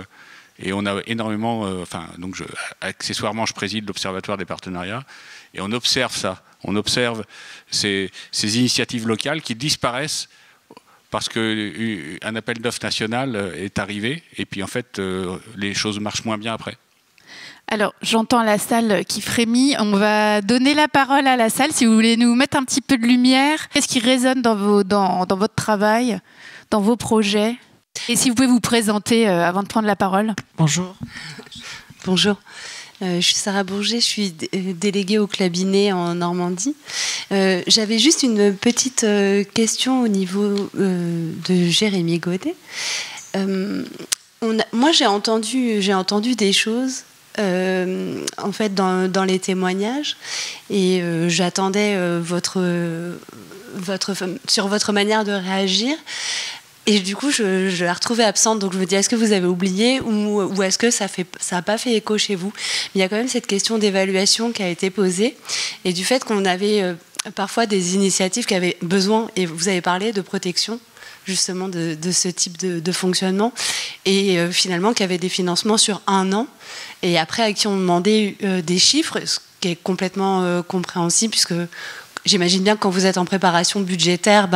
Et on a énormément... accessoirement, je préside l'Observatoire des partenariats. Et on observe ça. On observe ces initiatives locales qui disparaissent parce qu'un appel d'offres national est arrivé. Et puis, en fait, les choses marchent moins bien après. Alors, j'entends la salle qui frémit. On va donner la parole à la salle. Si vous voulez nous mettre un petit peu de lumière, qu'est-ce qui résonne dans votre travail, dans vos projets? Et si vous pouvez vous présenter avant de prendre la parole. Bonjour. Bonjour. Je suis Sarah Bourget, je suis déléguée au Club Iné en Normandie. J'avais juste une petite question au niveau de Jérémy Godet. Moi, j'ai entendu des choses en fait dans les témoignages et j'attendais sur votre manière de réagir et du coup je la retrouvais absente, donc je me dis est-ce que vous avez oublié ou est-ce que ça a pas fait écho chez vous? Mais il y a quand même cette question d'évaluation qui a été posée et du fait qu'on avait parfois des initiatives qui avaient besoin, et vous avez parlé de protection justement de ce type de fonctionnement et finalement qui avaient des financements sur 1 an et après à qui on demandait des chiffres, ce qui est complètement compréhensible puisque j'imagine bien que quand vous êtes en préparation budgétaire,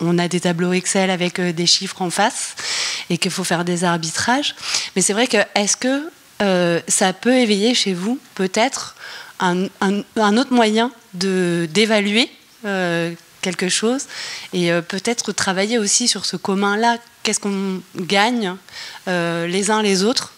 on a des tableaux Excel avec des chiffres en face et qu'il faut faire des arbitrages. Mais c'est vrai que est-ce que ça peut éveiller chez vous peut-être un autre moyen d'évaluer quelque chose et peut-être travailler aussi sur ce commun-là. Qu'est-ce qu'on gagne les uns les autres?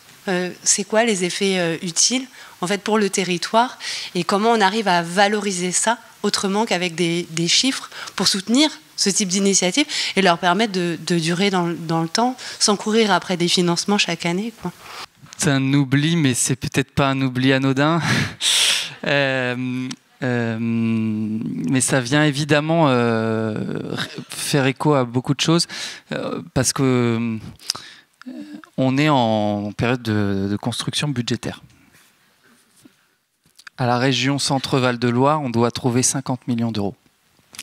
C'est quoi les effets utiles en fait pour le territoire et comment on arrive à valoriser ça autrement qu'avec des chiffres pour soutenir ce type d'initiative et leur permettre de durer dans le temps sans courir après des financements chaque année, quoi. C'est un oubli, mais c'est peut-être pas un oubli anodin. Mais ça vient évidemment faire écho à beaucoup de choses parce que on est en période de construction budgétaire. À la région Centre-Val de Loire, on doit trouver 50 millions d'euros.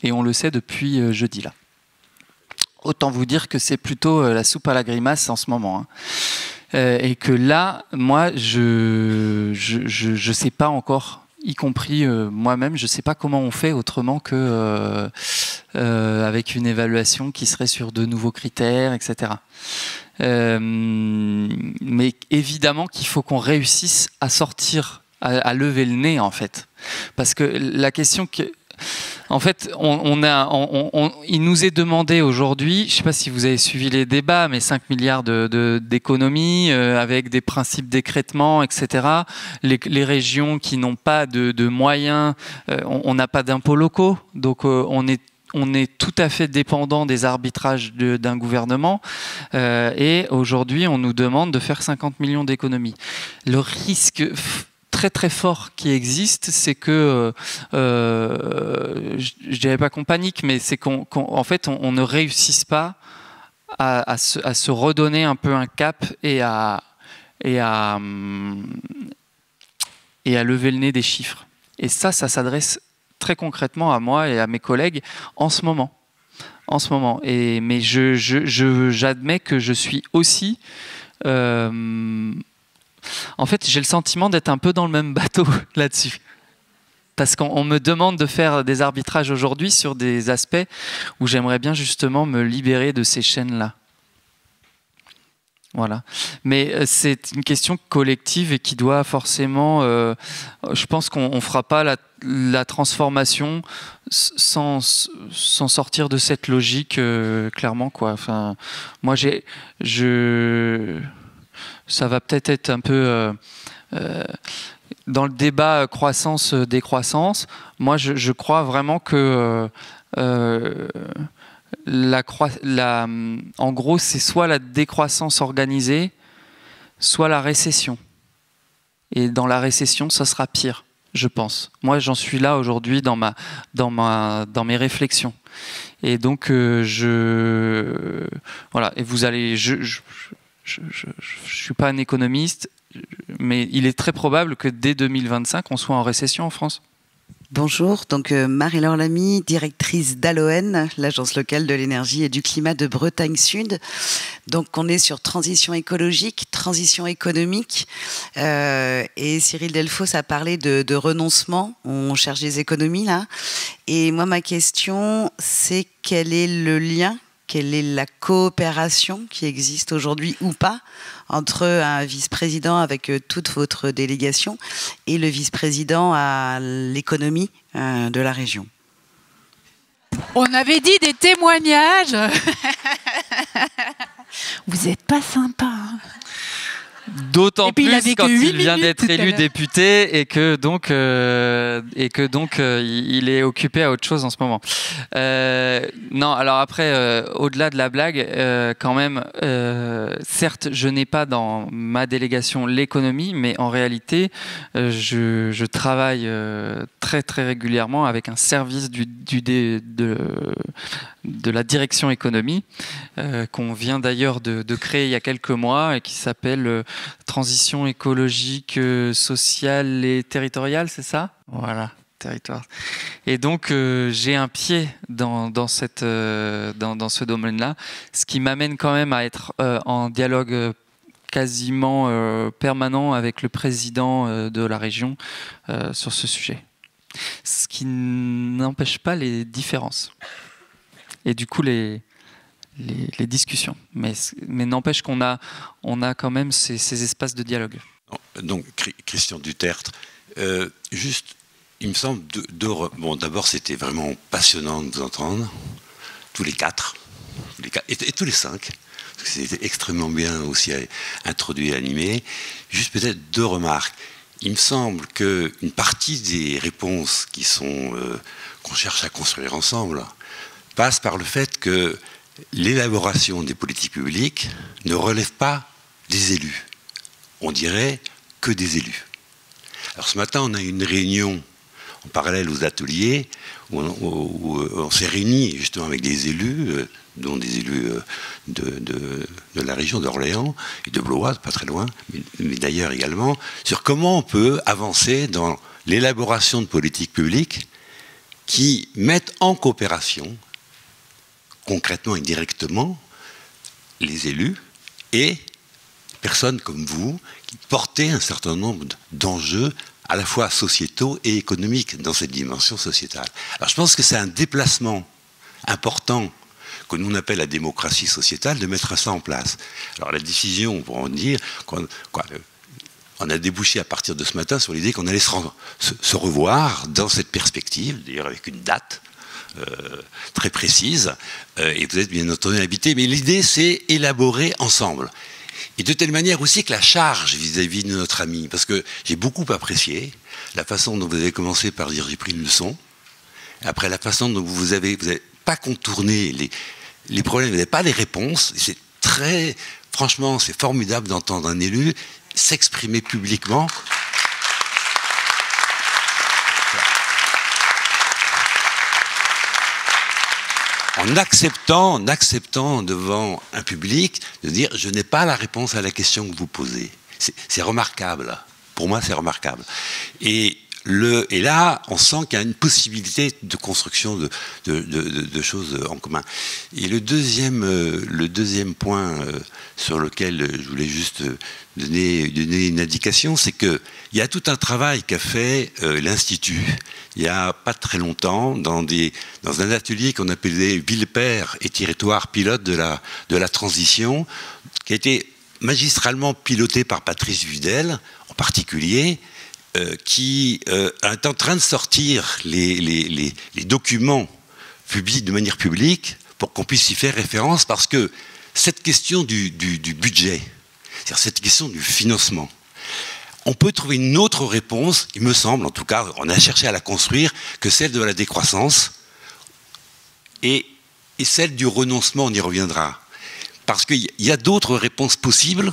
Et on le sait depuis jeudi là. Autant vous dire que c'est plutôt la soupe à la grimace en ce moment. Et que là, moi, je sais pas encore, y compris moi-même, je sais pas comment on fait autrement que avec une évaluation qui serait sur de nouveaux critères, etc. Mais évidemment qu'il faut qu'on réussisse à sortir, à lever le nez en fait, parce que la question que en fait, il nous est demandé aujourd'hui, je ne sais pas si vous avez suivi les débats, mais 5 milliards d'économies avec des principes d'écrêtement, etc. Les régions qui n'ont pas de moyens, on n'a pas d'impôts locaux, donc on est tout à fait dépendant des arbitrages d'un gouvernement et aujourd'hui, on nous demande de faire 50 millions d'économies. Le risque très très fort qui existe, c'est que je dirais pas qu'on panique, mais c'est qu'en fait on ne réussisse pas à se redonner un peu un cap et à lever le nez des chiffres. Et ça s'adresse très concrètement à moi et à mes collègues en ce moment. Mais j'admets que je suis aussi en fait, j'ai le sentiment d'être un peu dans le même bateau là-dessus. Parce qu'on me demande de faire des arbitrages aujourd'hui sur des aspects où j'aimerais bien justement me libérer de ces chaînes-là. Voilà. Mais c'est une question collective et qui doit forcément... je pense qu'on ne fera pas la transformation sans sortir de cette logique, clairement, quoi. Enfin, moi, ça va peut-être être un peu dans le débat croissance-décroissance, moi je crois vraiment que en gros c'est soit la décroissance organisée, soit la récession. Et dans la récession, ça sera pire, je pense. Moi, j'en suis là aujourd'hui dans mes réflexions. Et donc, voilà. Et vous allez, je suis pas un économiste, mais il est très probable que dès 2025, on soit en récession en France. Bonjour, donc Marie-Laure Lamy, directrice d'ALON, l'agence locale de l'énergie et du climat de Bretagne Sud. Donc on est sur transition écologique, transition économique, et Cyril Delphos a parlé de renoncement, on cherche des économies là. Et moi ma question c'est quel est le lien, quelle est la coopération qui existe aujourd'hui ou pas entre un vice-président avec toute votre délégation et le vice-président à l'économie de la région. On avait dit des témoignages. Vous n'êtes pas sympa. Hein. D'autant plus quand il vient minutes d'être élu député et que donc il est occupé à autre chose en ce moment. Non, alors après, au-delà de la blague, quand même, certes, je n'ai pas dans ma délégation l'économie, mais en réalité, je travaille très très régulièrement avec un service de la direction économie qu'on vient d'ailleurs de créer il y a quelques mois et qui s'appelle Transition écologique, sociale et territoriale, c'est ça ? Voilà, territoire. Et donc j'ai un pied dans ce domaine-là, ce qui m'amène quand même à être en dialogue quasiment permanent avec le président de la région sur ce sujet. Ce qui n'empêche pas les différences. Et du coup, les discussions. Mais n'empêche qu'on a quand même ces espaces de dialogue. Donc, Christian Dutertre, juste, il me semble, bon, d'abord, c'était vraiment passionnant de vous entendre, tous les quatre et tous les cinq, parce que c'était extrêmement bien aussi introduit et animé. Juste peut-être deux remarques. Il me semble qu'une partie des réponses qu'on cherche à construire ensemble passe par le fait que l'élaboration des politiques publiques ne relève pas des élus. On dirait que des élus. Alors ce matin, on a eu une réunion en parallèle aux ateliers où on s'est réunis justement avec des élus, dont des élus de la région d'Orléans et de Blois, pas très loin, mais d'ailleurs également, sur comment on peut avancer dans l'élaboration de politiques publiques qui mettent en coopération concrètement et directement les élus et personnes comme vous qui portez un certain nombre d'enjeux à la fois sociétaux et économiques dans cette dimension sociétale. Alors je pense que c'est un déplacement important que nous on appelle la démocratie sociétale de mettre ça en place. Alors la décision, pour en dire, on a débouché à partir de ce matin sur l'idée qu'on allait se revoir dans cette perspective, d'ailleurs avec une date très précise, et vous êtes bien entendu invité, mais l'idée c'est élaborer ensemble. Et de telle manière aussi que la charge vis-à-vis de notre ami, parce que j'ai beaucoup apprécié la façon dont vous avez commencé par dire j'ai pris une leçon, après la façon dont vous avez pas contourné les problèmes, vous n'avez pas les réponses, et c'est très, franchement c'est formidable d'entendre un élu s'exprimer publiquement. En acceptant devant un public de dire je n'ai pas la réponse à la question que vous posez. C'est remarquable. Pour moi, c'est remarquable. Et là, on sent qu'il y a une possibilité de construction de choses en commun. Et le deuxième point sur lequel je voulais juste donner une indication, c'est qu'il y a tout un travail qu'a fait l'Institut, il n'y a pas très longtemps, dans un atelier qu'on appelait Ville-Père et territoire pilote de la transition, qui a été magistralement piloté par Patrice Videl, en particulier, qui est en train de sortir les documents publics de manière publique pour qu'on puisse y faire référence, parce que cette question du budget, c'est-à-dire cette question du financement, on peut trouver une autre réponse, il me semble, en tout cas, on a cherché à la construire, que celle de la décroissance et celle du renoncement, on y reviendra. Parce qu'il y a d'autres réponses possibles,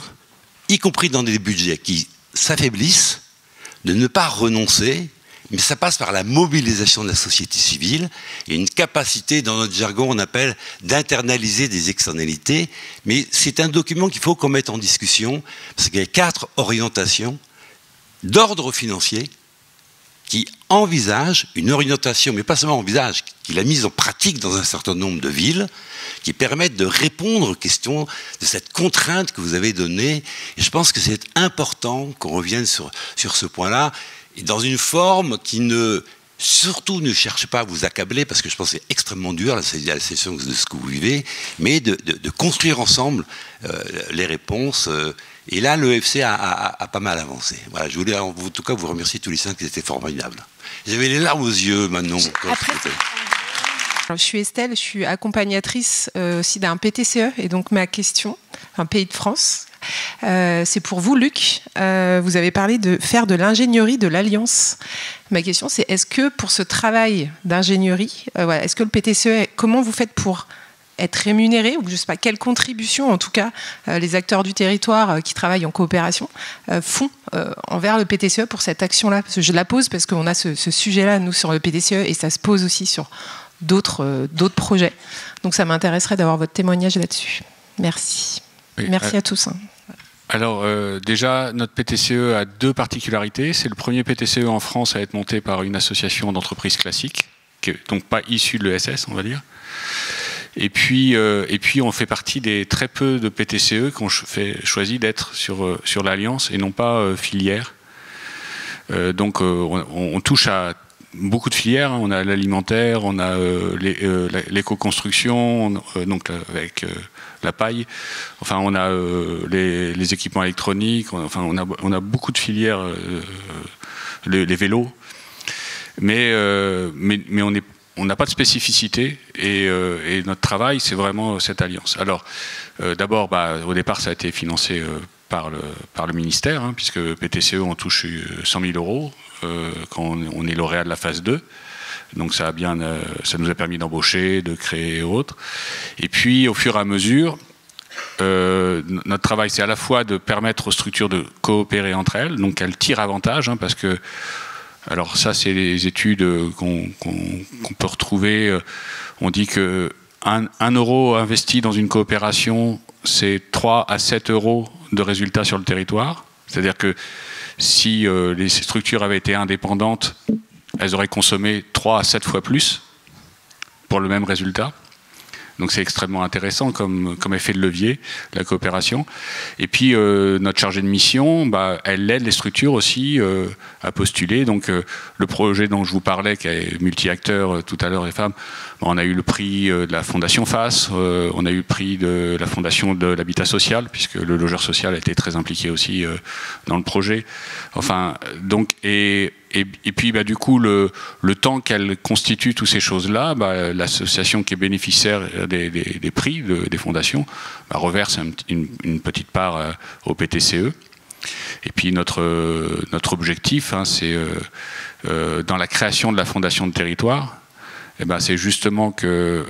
y compris dans des budgets qui s'affaiblissent, de ne pas renoncer, mais ça passe par la mobilisation de la société civile et une capacité, dans notre jargon, on appelle d'internaliser des externalités. Mais c'est un document qu'il faut qu'on mette en discussion, parce qu'il y a 4 orientations d'ordre financier qui envisagent une orientation, mais pas seulement envisage, qui l'a mise en pratique dans un certain nombre de villes, qui permettent de répondre aux questions de cette contrainte que vous avez donnée. Et je pense que c'est important qu'on revienne sur ce point-là, et dans une forme qui surtout ne cherche pas à vous accabler, parce que je pense que c'est extrêmement dur, la session de ce que vous vivez, mais de construire ensemble les réponses. Et là, l'EFC a pas mal avancé. Voilà, je voulais en tout cas vous remercier tous les 5, c'était formidable. J'avais les larmes aux yeux, Manon. Je suis Estelle, je suis accompagnatrice aussi d'un PTCE, et donc ma question, un pays de France, c'est pour vous, Luc. Vous avez parlé de faire de l'ingénierie de l'alliance. Ma question, c'est est-ce que pour ce travail d'ingénierie, est-ce que le PTCE, comment vous faites pour être rémunéré, ou je ne sais pas quelle contribution, en tout cas, les acteurs du territoire qui travaillent en coopération font envers le PTCE pour cette action-là? Parce que je la pose parce qu'on a ce sujet-là, nous, sur le PTCE, et ça se pose aussi sur d'autres projets. Donc ça m'intéresserait d'avoir votre témoignage là-dessus. Merci. Oui, merci à tous. Alors déjà, notre PTCE a 2 particularités. C'est le premier PTCE en France à être monté par une association d'entreprises classiques, donc pas issue de l'ESS, on va dire. Et puis on fait partie des très peu de PTCE qui ont choisi d'être sur l'Alliance et non pas filière. Donc on touche à beaucoup de filières. On a l'alimentaire, on a l'éco-construction, donc avec la paille. Enfin, on a les équipements électroniques. Enfin, on a beaucoup de filières, les vélos. Mais on n'a pas de spécificité et notre travail, c'est vraiment cette alliance. Alors, d'abord, au départ, ça a été financé par le ministère, hein, puisque PTCE, on touche 100 000 euros quand on est lauréat de la phase 2. Donc ça nous a permis d'embaucher, de créer autres. Et puis, au fur et à mesure, notre travail, c'est à la fois de permettre aux structures de coopérer entre elles, donc elles tirent avantage, hein, parce que alors ça, c'est les études qu'on peut retrouver. On dit que 1 euro investi dans une coopération, c'est 3 à 7 euros de résultats sur le territoire. C'est-à-dire que si les structures avaient été indépendantes, elles auraient consommé 3 à 7 fois plus pour le même résultat. Donc c'est extrêmement intéressant comme effet de levier, la coopération. Et puis notre chargée de mission, elle aide les structures aussi à postuler. Donc le projet dont je vous parlais, qui est multi-acteur tout à l'heure, les femmes, on a eu le prix de la Fondation FAS, on a eu le prix de la Fondation de l'Habitat Social, puisque le logeur social a été très impliqué aussi dans le projet. Enfin, donc, et puis du coup, le temps qu'elle constitue toutes ces choses-là, l'association qui est bénéficiaire des prix des fondations reverse une petite part au PTCE. Et puis notre objectif, hein, c'est dans la création de la fondation de territoire, c'est justement que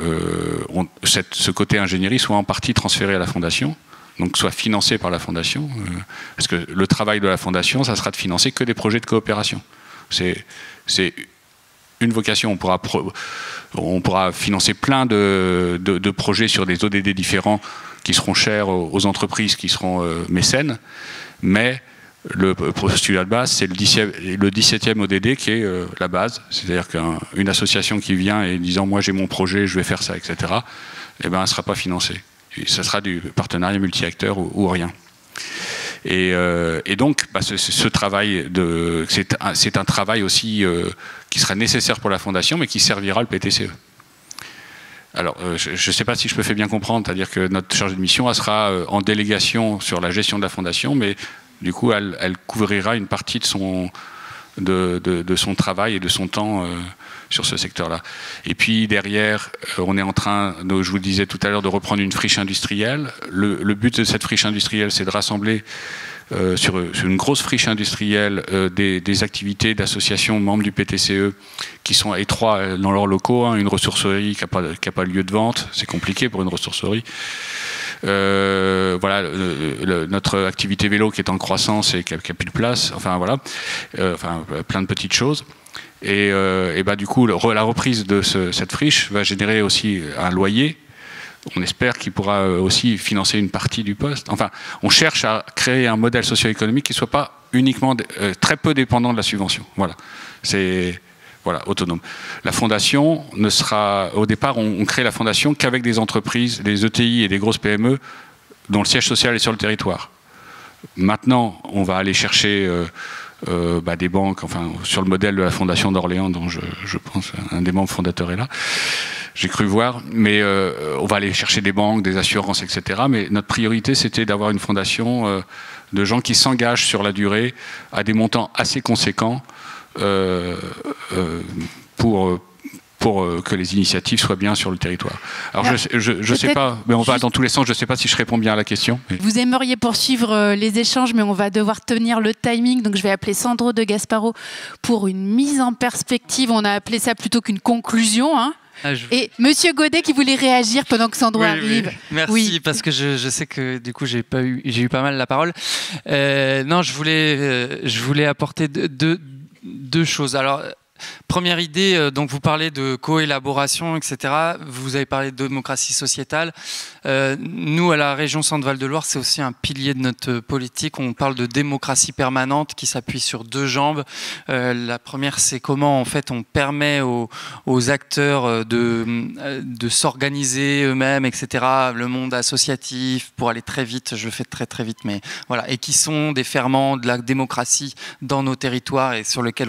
ce côté ingénierie soit en partie transféré à la fondation, donc soit financé par la fondation, parce que le travail de la fondation, ça sera de financer que des projets de coopération. C'est une vocation. On pourra financer plein de projets sur des ODD différents qui seront chers aux entreprises qui seront mécènes, mais le postulat de base, c'est le 17e ODD qui est la base. C'est-à-dire qu'une association qui vient et disant « moi j'ai mon projet, je vais faire ça, etc. », elle ne sera pas financée. Et ça sera du partenariat multi-acteurs ou rien. Et donc, ce travail, c'est un travail aussi qui sera nécessaire pour la Fondation, mais qui servira le PTCE. Alors, je ne sais pas si je me fais bien comprendre, c'est-à-dire que notre chargée de mission, elle sera en délégation sur la gestion de la Fondation, mais du coup, elle couvrira une partie de son travail et de son temps sur ce secteur-là. Et puis derrière, on est en train, je vous le disais tout à l'heure, de reprendre une friche industrielle. Le but de cette friche industrielle, c'est de rassembler sur une grosse friche industrielle des activités d'associations membres du PTCE qui sont étroits dans leurs locaux, hein, une ressourcerie qui n'a pas lieu de vente, c'est compliqué pour une ressourcerie. Voilà, notre activité vélo qui est en croissance et qui n'a plus de place, enfin voilà, plein de petites choses. Et bah, du coup, la reprise de cette friche va générer aussi un loyer. On espère qu'il pourra aussi financer une partie du poste. Enfin, on cherche à créer un modèle socio-économique qui ne soit pas uniquement très peu dépendant de la subvention. Voilà, c'est autonome. La fondation ne sera, au départ, on crée la fondation qu'avec des entreprises, des ETI et des grosses PME dont le siège social est sur le territoire. Maintenant, on va aller chercher des banques, enfin, sur le modèle de la fondation d'Orléans, dont je pense un des membres fondateurs est là. J'ai cru voir, mais on va aller chercher des banques, des assurances, etc. Mais notre priorité, c'était d'avoir une fondation de gens qui s'engagent sur la durée à des montants assez conséquents pour que les initiatives soient bien sur le territoire. Alors je sais pas, mais on va dans tous les sens, je ne sais pas si je réponds bien à la question. Mais... Vous aimeriez poursuivre les échanges, mais on va devoir tenir le timing, donc je vais appeler Sandro de Gasparo pour une mise en perspective, on a appelé ça plutôt qu'une conclusion, hein. Et Monsieur Godet qui voulait réagir pendant que Sandro arrive. Oui. Merci, parce que je sais que du coup j'ai eu pas mal la parole. Non, je voulais apporter deux choses. Alors, première idée, donc vous parlez de coélaboration, etc. Vous avez parlé de démocratie sociétale. Nous, à la région Centre-Val de Loire, c'est aussi un pilier de notre politique. On parle de démocratie permanente qui s'appuie sur deux jambes. La première, c'est comment en fait on permet aux acteurs de s'organiser eux-mêmes, etc. Le monde associatif, pour aller très vite, je le fais très très vite, mais voilà, et qui sont des ferments de la démocratie dans nos territoires et sur lequel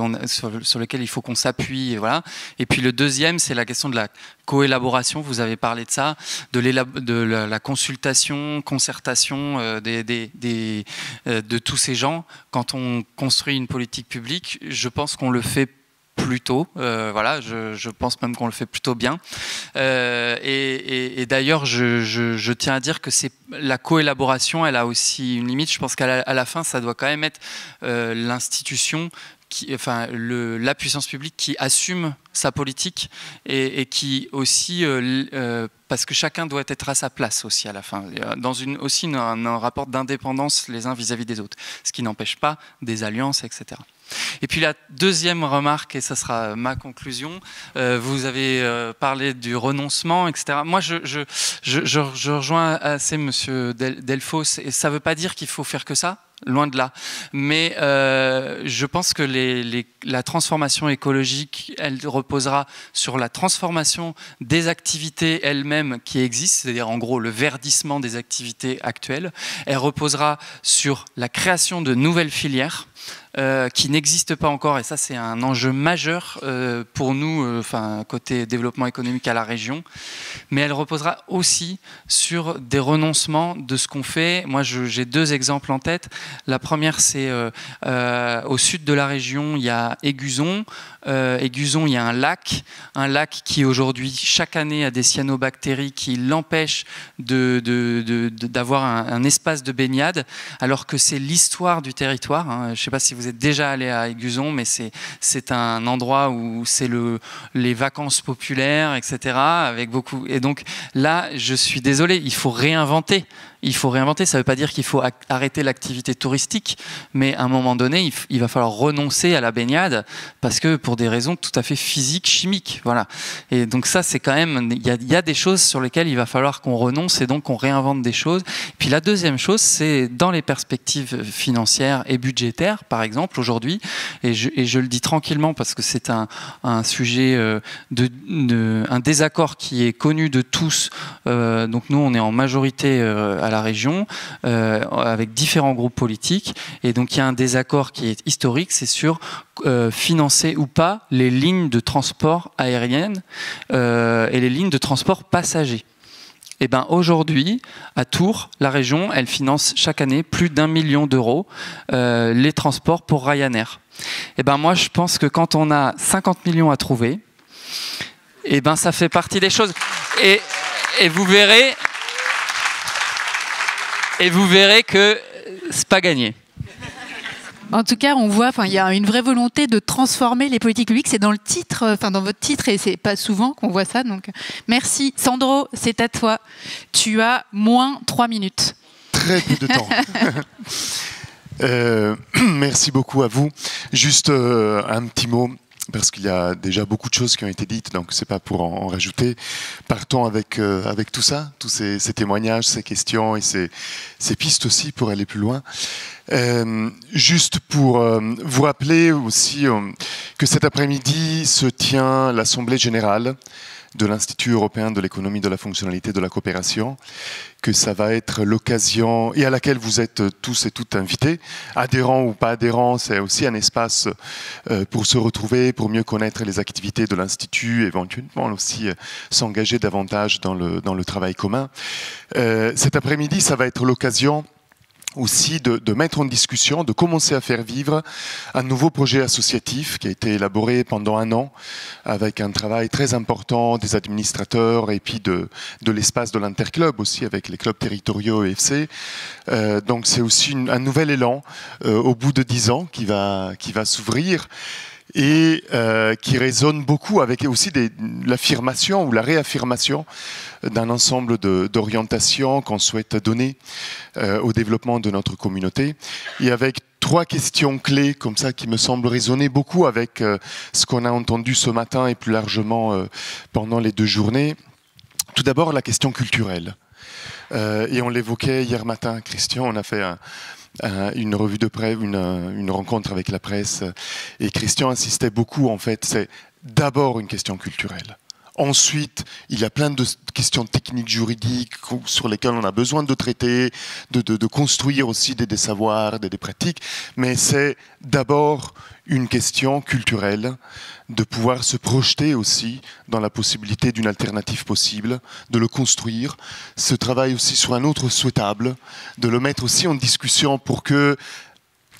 il faut qu'on s'appuie, et voilà. Et puis le deuxième, c'est la question de la coélaboration. Vous avez parlé de ça, de la consultation, concertation de tous ces gens. Quand on construit une politique publique, je pense qu'on le fait plutôt, voilà, je pense même qu'on le fait plutôt bien. Et d'ailleurs, je tiens à dire que la coélaboration, elle a aussi une limite. Je pense qu'à la fin, ça doit quand même être l'institution, la puissance publique qui assume sa politique et qui aussi, parce que chacun doit être à sa place aussi à la fin, dans un rapport d'indépendance les uns vis-à-vis des autres, ce qui n'empêche pas des alliances, etc. Et puis la deuxième remarque, et ça sera ma conclusion, vous avez parlé du renoncement, etc. Moi, je rejoins assez Monsieur Delphos, et ça ne veut pas dire qu'il faut faire que ça, loin de là. Mais je pense que la transformation écologique, elle reposera sur la transformation des activités elles-mêmes qui existent, c'est-à-dire en gros le verdissement des activités actuelles. Elle reposera sur la création de nouvelles filières qui n'existent pas encore, et ça c'est un enjeu majeur pour nous, côté développement économique à la région, mais elle reposera aussi sur des renoncements de ce qu'on fait. Moi j'ai deux exemples en tête. La première, c'est au sud de la région, il y a Aiguzon. Aiguzon, il y a un lac qui aujourd'hui chaque année a des cyanobactéries qui l'empêchent d'avoir un espace de baignade, alors que c'est l'histoire du territoire, hein. Je ne sais pas si vous êtes déjà allé à Aiguzon, mais c'est un endroit où c'est les vacances populaires, etc. Avec beaucoup. Et donc là, je suis désolé, il faut réinventer. Ça ne veut pas dire qu'il faut arrêter l'activité touristique, mais à un moment donné, il va falloir renoncer à la baignade parce que pour des raisons tout à fait physiques, chimiques, voilà. Et donc ça, c'est quand même, il y a des choses sur lesquelles il va falloir qu'on renonce et donc qu'on réinvente des choses. Et puis la deuxième chose, c'est dans les perspectives financières et budgétaires, par exemple aujourd'hui, et je le dis tranquillement parce que c'est un sujet un désaccord qui est connu de tous. Donc nous, on est en majorité à la région, avec différents groupes politiques, et donc il y a un désaccord qui est historique, c'est sur financer ou pas les lignes de transport aériennes et les lignes de transport passagers. Et ben aujourd'hui, à Tours, la région, elle finance chaque année plus d'1 million d'euros les transports pour Ryanair. Et ben moi, je pense que quand on a 50 millions à trouver, et ben ça fait partie des choses. Et vous verrez. Et vous verrez que c'est pas gagné. En tout cas, on voit, il y a une vraie volonté de transformer les politiques publiques. C'est dans le titre, dans votre titre, et c'est pas souvent qu'on voit ça. Donc, merci. Sandro, c'est à toi. Tu as moins 3 minutes. Très peu de temps. Merci beaucoup à vous. Juste un petit mot, parce qu'il y a déjà beaucoup de choses qui ont été dites, donc c'est pas pour en rajouter. Partons avec tout ça, tous ces témoignages, ces questions et ces pistes aussi pour aller plus loin. Juste pour vous rappeler aussi que cet après-midi se tient l'Assemblée générale de l'Institut européen de l'économie de la fonctionnalité de la coopération, que ça va être l'occasion, et à laquelle vous êtes tous et toutes invités, adhérents ou pas adhérents, c'est aussi un espace pour se retrouver, pour mieux connaître les activités de l'Institut, éventuellement aussi s'engager davantage dans le travail commun. Cet après-midi, ça va être l'occasion aussi de mettre en discussion, de commencer à faire vivre un nouveau projet associatif qui a été élaboré pendant 1 an avec un travail très important des administrateurs et puis de l'espace de l'interclub aussi avec les clubs territoriaux EFC. Donc c'est aussi un nouvel élan au bout de 10 ans qui va s'ouvrir et qui résonne beaucoup avec aussi l'affirmation ou la réaffirmation d'un ensemble d'orientations qu'on souhaite donner au développement de notre communauté. Et avec 3 questions clés comme ça qui me semblent résonner beaucoup avec ce qu'on a entendu ce matin et plus largement pendant les 2 journées. Tout d'abord, la question culturelle. Et on l'évoquait hier matin, Christian, on a fait une revue de presse, une rencontre avec la presse, et Christian insistait beaucoup, en fait, c'est d'abord une question culturelle. Ensuite, il y a plein de questions techniques, juridiques, sur lesquelles on a besoin de traiter, de construire aussi des savoirs, des pratiques, mais c'est d'abord une question culturelle, de pouvoir se projeter aussi dans la possibilité d'une alternative possible, de le construire, ce travail aussi sur un autre souhaitable, de le mettre aussi en discussion pour que,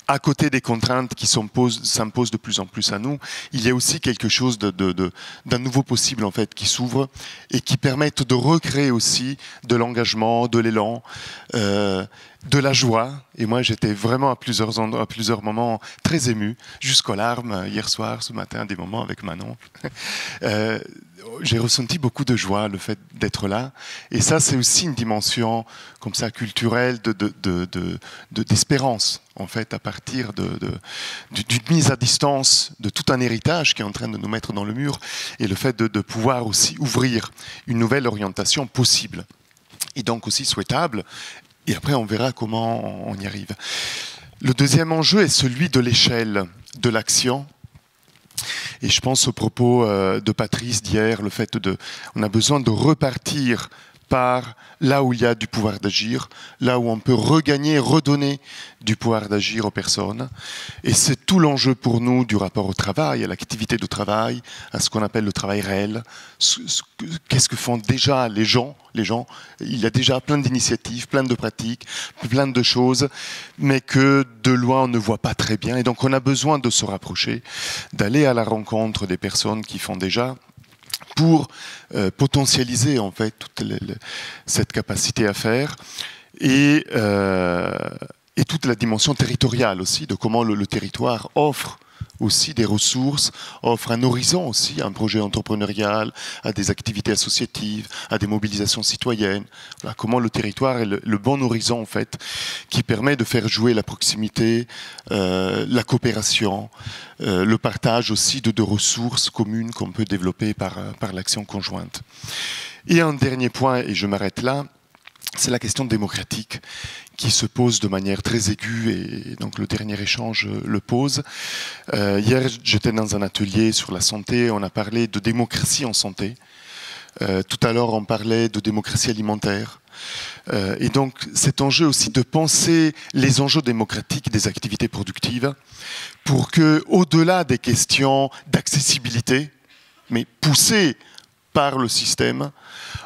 à côté des contraintes qui s'imposent de plus en plus à nous, il y a aussi quelque chose d'un nouveau possible en fait qui s'ouvre et qui permette de recréer aussi de l'engagement, de l'élan, de la joie. Et moi, j'étais vraiment à plusieurs moments très ému, jusqu'aux larmes, hier soir, ce matin, des moments avec Manon. J'ai ressenti beaucoup de joie, le fait d'être là. Et ça, c'est aussi une dimension comme ça culturelle d'espérance, en fait, à partir d'une mise à distance de tout un héritage qui est en train de nous mettre dans le mur, et le fait de pouvoir aussi ouvrir une nouvelle orientation possible, et donc aussi souhaitable. Et après, on verra comment on y arrive. Le deuxième enjeu est celui de l'échelle de l'action. Et je pense au propos de Patrice d'hier, le fait on a besoin de repartir par là où il y a du pouvoir d'agir, là où on peut regagner, redonner du pouvoir d'agir aux personnes. Et c'est tout l'enjeu pour nous du rapport au travail, à l'activité de travail, à ce qu'on appelle le travail réel. Qu'est-ce que font déjà les gens ? Il y a déjà plein d'initiatives, plein de pratiques, plein de choses, mais que de loin on ne voit pas très bien. Et donc on a besoin de se rapprocher, d'aller à la rencontre des personnes qui font déjà, pour potentialiser en fait toute cette capacité à faire et toute la dimension territoriale aussi, de comment le territoire offre aussi des ressources, offre un horizon aussi, un projet entrepreneurial, à des activités associatives, à des mobilisations citoyennes. Voilà, comment le territoire est le bon horizon en fait, qui permet de faire jouer la proximité, la coopération, le partage aussi de ressources communes qu'on peut développer par l'action conjointe. Et un dernier point, et je m'arrête là, c'est la question démocratique qui se pose de manière très aiguë, et donc le dernier échange le pose. Hier, j'étais dans un atelier sur la santé, on a parlé de démocratie en santé. Tout à l'heure, on parlait de démocratie alimentaire. Et donc, cet enjeu aussi de penser les enjeux démocratiques des activités productives pour que, au-delà des questions d'accessibilité, mais poussées par le système,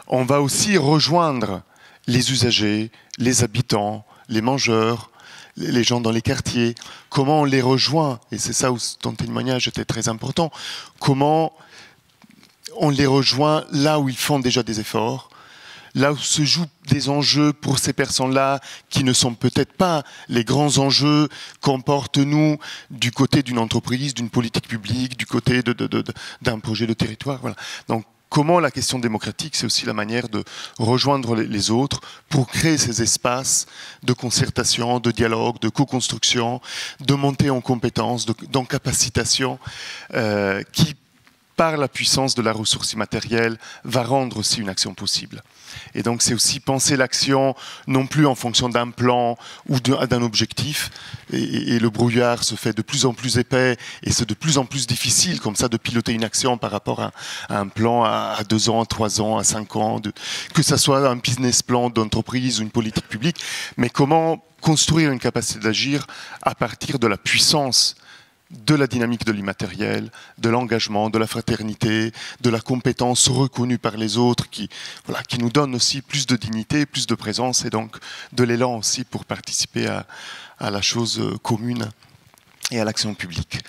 on va aussi rejoindre les usagers, les habitants, les mangeurs, les gens dans les quartiers, comment on les rejoint, et c'est ça où ton témoignage était très important, comment on les rejoint là où ils font déjà des efforts, là où se jouent des enjeux pour ces personnes-là qui ne sont peut-être pas les grands enjeux qu'on porte nous du côté d'une entreprise, d'une politique publique, du côté d'un projet de territoire. Voilà. Donc, comment la question démocratique, c'est aussi la manière de rejoindre les autres pour créer ces espaces de concertation, de dialogue, de co-construction, de montée en compétences, d'encapacitation, qui, par la puissance de la ressource immatérielle, va rendre aussi une action possible. Et donc c'est aussi penser l'action non plus en fonction d'un plan ou d'un objectif, et le brouillard se fait de plus en plus épais et c'est de plus en plus difficile comme ça de piloter une action par rapport à un plan à 2 ans, à 3 ans, à 5 ans, que ça soit un business plan d'entreprise ou une politique publique, mais comment construire une capacité d'agir à partir de la puissance de la dynamique de l'immatériel, de l'engagement, de la fraternité, de la compétence reconnue par les autres qui nous donne aussi plus de dignité, plus de présence et donc de l'élan aussi pour participer à la chose commune et à l'action publique.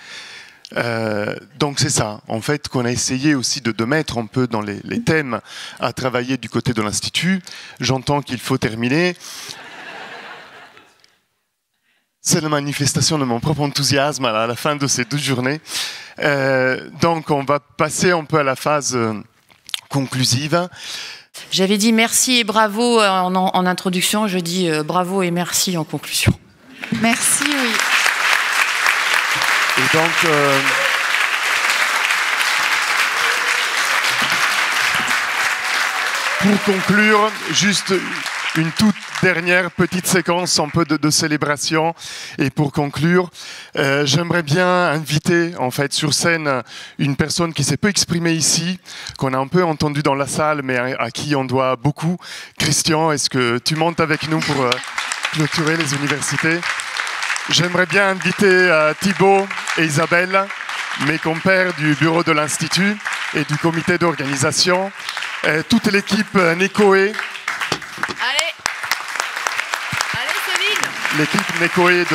Donc c'est ça, en fait, qu'on a essayé aussi de mettre un peu dans les thèmes à travailler du côté de l'Institut. J'entends qu'il faut terminer. C'est la manifestation de mon propre enthousiasme à la fin de ces 2 journées. Donc on va passer un peu à la phase conclusive. J'avais dit merci et bravo en introduction, je dis bravo et merci en conclusion. Merci, oui. Et donc, pour conclure, juste une toute dernière petite séquence un peu de célébration. Et pour conclure, j'aimerais bien inviter en fait sur scène une personne qui s'est peu exprimée ici, qu'on a un peu entendu dans la salle, mais à qui on doit beaucoup. Christian, est-ce que tu montes avec nous pour clôturer les universités? J'aimerais bien inviter Thibaut et Isabelle, mes compères du bureau de l'Institut et du comité d'organisation, toute l'équipe Necoe. L'équipe Necoe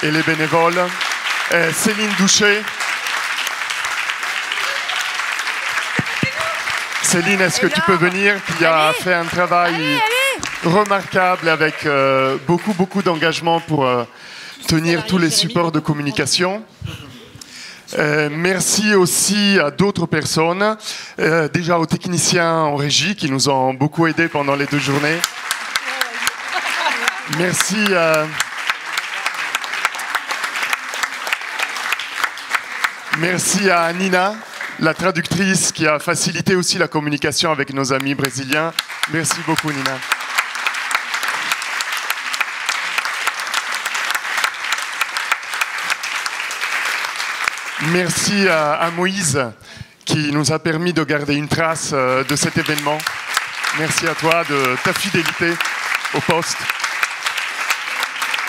et les bénévoles. Céline Douchet. Céline, est-ce que tu peux venir? Qui a fait un travail remarquable avec beaucoup d'engagement pour tenir tous les supports de communication. Merci aussi à d'autres personnes, déjà aux techniciens en régie qui nous ont beaucoup aidés pendant les 2 journées. Merci à Nina, la traductrice qui a facilité aussi la communication avec nos amis brésiliens. Merci beaucoup Nina. Merci à Moïse qui nous a permis de garder une trace de cet événement. Merci à toi de ta fidélité au poste.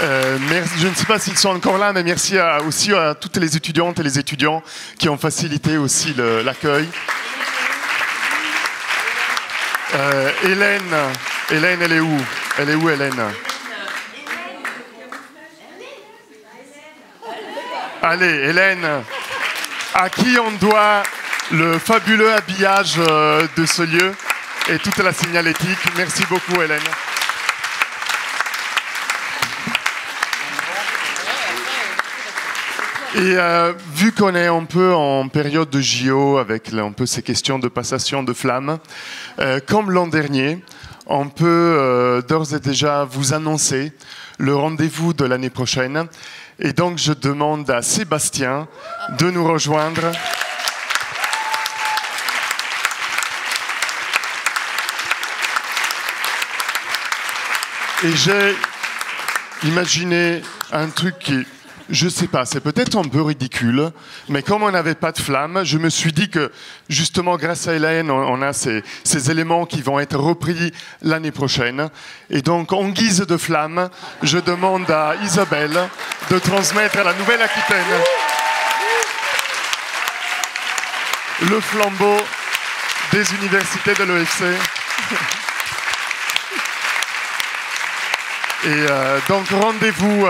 Je ne sais pas s'ils sont encore là, mais merci aussi à toutes les étudiantes et les étudiants qui ont facilité aussi l'accueil. Hélène, elle est où? Elle est où, Hélène? Allez, Hélène, à qui on doit le fabuleux habillage de ce lieu et toute la signalétique. Merci beaucoup, Hélène. Et vu qu'on est un peu en période de JO avec un peu ces questions de passation de flammes, comme l'an dernier, on peut d'ores et déjà vous annoncer le rendez-vous de l'année prochaine. Et donc je demande à Sébastien de nous rejoindre. Et j'ai imaginé un truc qui... Je sais pas, c'est peut-être un peu ridicule, mais comme on n'avait pas de flamme, je me suis dit que justement grâce à Hélène, on a ces éléments qui vont être repris l'année prochaine. Et donc en guise de flamme, je demande à Isabelle de transmettre à la Nouvelle-Aquitaine le flambeau des universités de l'EFC. Et donc rendez-vous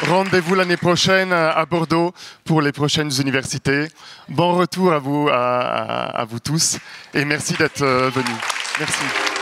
Rendez-vous l'année prochaine à Bordeaux pour les prochaines universités. Bon retour à vous tous et merci d'être venus. Merci.